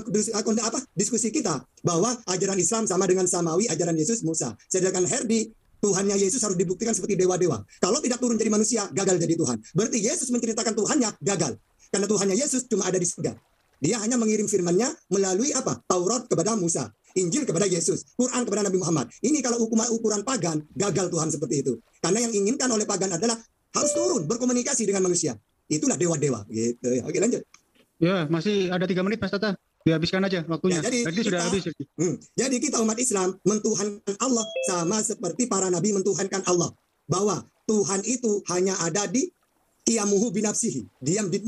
Speaker 2: diskusi kita bahwa ajaran Islam sama dengan samawi ajaran Yesus Musa. Sedangkan Herdi, Tuhannya Yesus harus dibuktikan seperti dewa-dewa. Kalau tidak turun jadi manusia, gagal jadi Tuhan. Berarti Yesus menceritakan Tuhannya gagal. Karena Tuhannya Yesus cuma ada di surga. Dia hanya mengirim firman-Nya melalui apa? Taurat kepada Musa, Injil kepada Yesus, Quran kepada Nabi Muhammad. Ini kalau ukuran pagan, gagal Tuhan seperti itu. Karena yang inginkan oleh pagan adalah harus turun, berkomunikasi dengan manusia. Itulah dewa-dewa. Gitu ya. Oke, lanjut.
Speaker 5: Ya, masih ada 3 menit Mas Tata. Dihabiskan aja waktunya.
Speaker 2: Ya, jadi
Speaker 5: sudah habis.
Speaker 2: Jadi kita umat Islam mentuhankan Allah sama seperti para nabi mentuhankan Allah. Bahwa Tuhan itu hanya ada di qiyamuhu binafsihi, diam di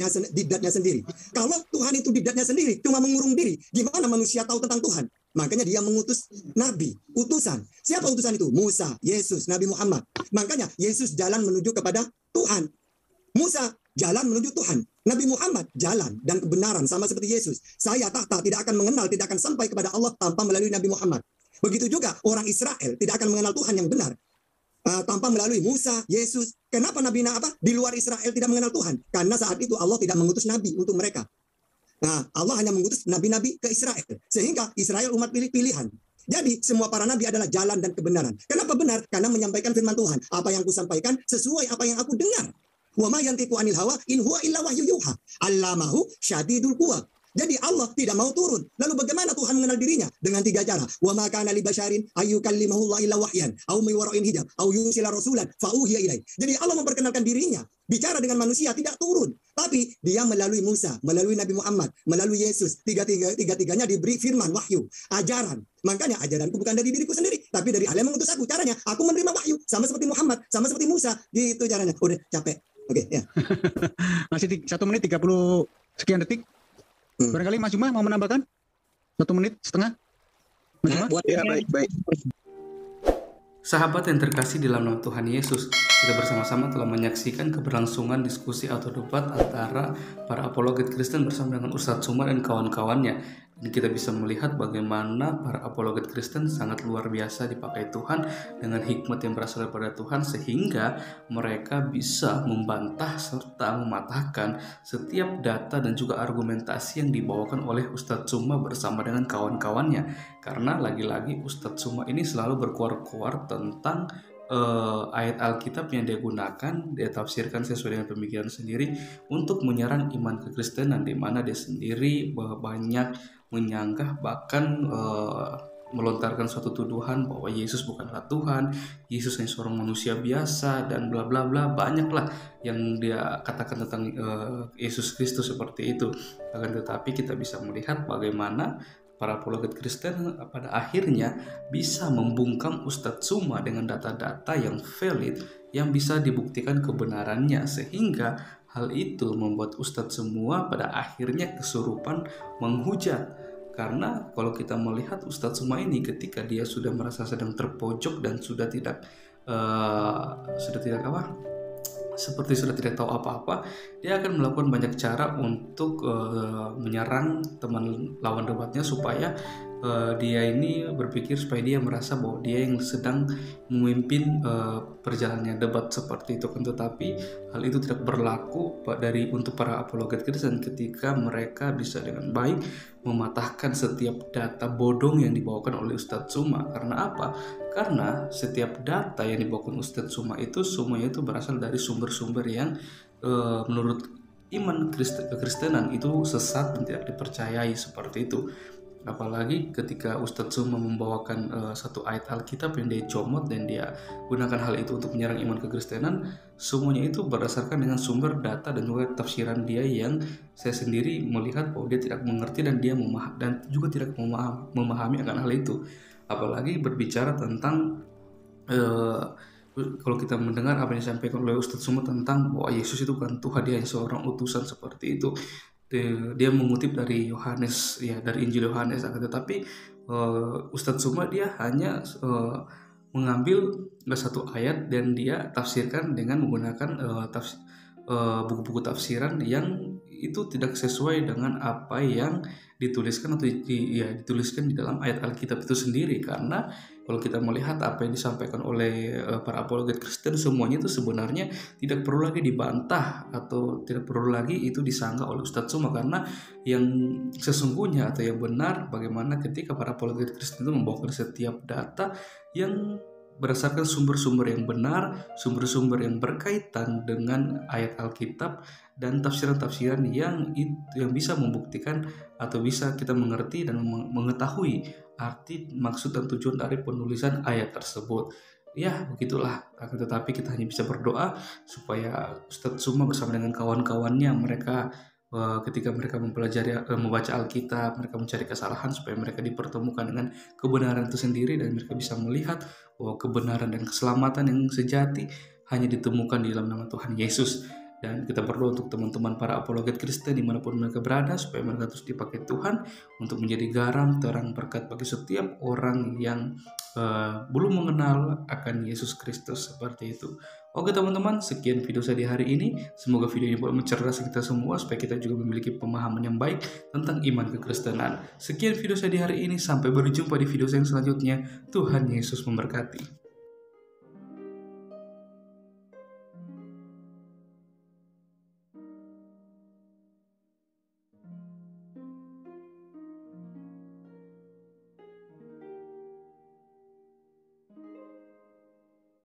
Speaker 2: datnya sendiri. Kalau Tuhan itu di datnya sendiri, cuma mengurung diri, gimana manusia tahu tentang Tuhan? Makanya dia mengutus nabi, utusan. Siapa utusan itu? Musa, Yesus, Nabi Muhammad. Makanya Yesus jalan menuju kepada Tuhan. Musa jalan menuju Tuhan. Nabi Muhammad jalan dan kebenaran sama seperti Yesus. Saya tahta tidak akan mengenal, tidak akan sampai kepada Allah tanpa melalui Nabi Muhammad. Begitu juga orang Israel tidak akan mengenal Tuhan yang benar tanpa melalui Musa, Yesus. Kenapa Nabi di luar Israel tidak mengenal Tuhan? Karena saat itu Allah tidak mengutus Nabi untuk mereka. Nah, Allah hanya mengutus Nabi-Nabi ke Israel. Sehingga Israel umat pilihan. Jadi semua para Nabi adalah jalan dan kebenaran. Kenapa benar? Karena menyampaikan firman Tuhan. Apa yang kusampaikan sesuai apa yang aku dengar. Wa ma yantiqu anil hawa in huwa illa wahyu yuha. Allamahu syadidul quwa. Jadi Allah tidak mau turun. Lalu bagaimana Tuhan mengenal dirinya? Dengan 3 cara. Wa ma kana li basyarin ayyukallimahullahu illa wahyan aw min wara'in hijab aw yursila rasulan fa uhiya ilaihi. Jadi Allah memperkenalkan dirinya. Bicara dengan manusia tidak turun, tapi dia melalui Musa, melalui Nabi Muhammad, melalui Yesus. Tiga-tiganya diberi firman wahyu, ajaran. Makanya ajaranku bukan dari diriku sendiri, tapi dari Allah yang mengutus aku. Caranya aku menerima wahyu sama seperti Muhammad, sama seperti Musa. Gitu caranya. Udah capek. Oke, ya.
Speaker 5: Masih 1 menit 30 sekian detik. Barangkali Mas Juma mau menambahkan 1 menit setengah. Mas Juma?
Speaker 6: Ya, baik.
Speaker 1: Sahabat yang terkasih di dalam nama Tuhan Yesus, kita bersama-sama telah menyaksikan keberlangsungan diskusi atau debat antara para apologet Kristen bersama dengan Ustadz Suma dan kawan-kawannya. Dan kita bisa melihat bagaimana para apologet Kristen sangat luar biasa dipakai Tuhan dengan hikmat yang berasal daripada Tuhan, sehingga mereka bisa membantah serta mematahkan setiap data dan juga argumentasi yang dibawakan oleh Ustadz Suma bersama dengan kawan-kawannya. Karena lagi-lagi Ustadz Suma ini selalu berkuar-kuar tentang ayat Alkitab yang dia gunakan, dia tafsirkan sesuai dengan pemikiran sendiri untuk menyerang iman kekristenan, di mana dia sendiri banyak menyanggah, bahkan melontarkan suatu tuduhan bahwa Yesus bukanlah Tuhan, Yesus hanya seorang manusia biasa, dan bla bla bla. Banyaklah yang dia katakan tentang Yesus Kristus seperti itu. Akan tetapi kita bisa melihat bagaimana para apologet Kristen pada akhirnya bisa membungkam Ustadz Suma dengan data-data yang valid yang bisa dibuktikan kebenarannya, sehingga hal itu membuat Ustadz semua pada akhirnya kesurupan menghujat. Karena kalau kita melihat Ustadz Suma ini ketika dia sudah merasa sedang terpojok dan sudah tidak seperti sudah tidak tahu apa-apa, dia akan melakukan banyak cara untuk menyerang teman lawan debatnya supaya dia ini berpikir supaya dia merasa bahwa dia yang sedang memimpin perjalanannya debat seperti itu kan. Tetapi hal itu tidak berlaku untuk para apologet Kristen ketika mereka bisa dengan baik mematahkan setiap data bodong yang dibawakan oleh Ustadz Tsuma. Karena apa? Karena setiap data yang dibawakan Ustadz Tsuma itu semuanya itu berasal dari sumber-sumber yang menurut iman kekristenan itu sesat dan tidak dipercayai seperti itu. Apalagi ketika Ustadz Tsuma membawakan satu ayat Alkitab yang dia comot dan dia gunakan hal itu untuk menyerang iman kekristenan, semuanya itu berdasarkan dengan sumber data dan juga tafsiran dia yang saya sendiri melihat bahwa dia tidak mengerti dan dia dan juga tidak memahami akan hal itu. Apalagi berbicara tentang kalau kita mendengar apa yang disampaikan oleh Ustadz Tsuma tentang bahwa Yesus itu bukan Tuhan, dia seorang utusan seperti itu. Dia mengutip dari Yohanes, ya, dari Injil Yohanes, tetapi Ustadz Tsuma dia hanya mengambil satu ayat dan dia tafsirkan dengan menggunakan buku-buku tafsiran yang itu tidak sesuai dengan apa yang dituliskan atau dituliskan di dalam ayat Alkitab itu sendiri. Karena kalau kita melihat apa yang disampaikan oleh para apologet Kristen, semuanya itu sebenarnya tidak perlu lagi dibantah atau tidak perlu lagi itu disanggah oleh Ustadz Tsuma, karena yang sesungguhnya atau yang benar bagaimana ketika para apologet Kristen itu membawakan setiap data yang berdasarkan sumber-sumber yang benar, sumber-sumber yang berkaitan dengan ayat Alkitab dan tafsiran-tafsiran yang bisa membuktikan atau bisa kita mengerti dan mengetahui arti, maksud dan tujuan dari penulisan ayat tersebut. Ya, begitulah. Tetapi kita hanya bisa berdoa supaya Ustadz Tsuma bersama dengan kawan-kawannya, mereka ketika mereka membaca Alkitab, mereka mencari kesalahan supaya mereka dipertemukan dengan kebenaran itu sendiri dan mereka bisa melihat bahwa kebenaran dan keselamatan yang sejati hanya ditemukan di dalam nama Tuhan Yesus. Dan kita berdoa untuk teman-teman para apologet Kristen dimanapun mereka berada, supaya mereka terus dipakai Tuhan untuk menjadi garam, terang, berkat bagi setiap orang yang belum mengenal akan Yesus Kristus seperti itu. Oke teman-teman, sekian video saya di hari ini. Semoga video ini boleh mencerdaskan kita semua supaya kita juga memiliki pemahaman yang baik tentang iman kekristenan. Sekian video saya di hari ini, sampai berjumpa di video saya yang selanjutnya. Tuhan Yesus memberkati.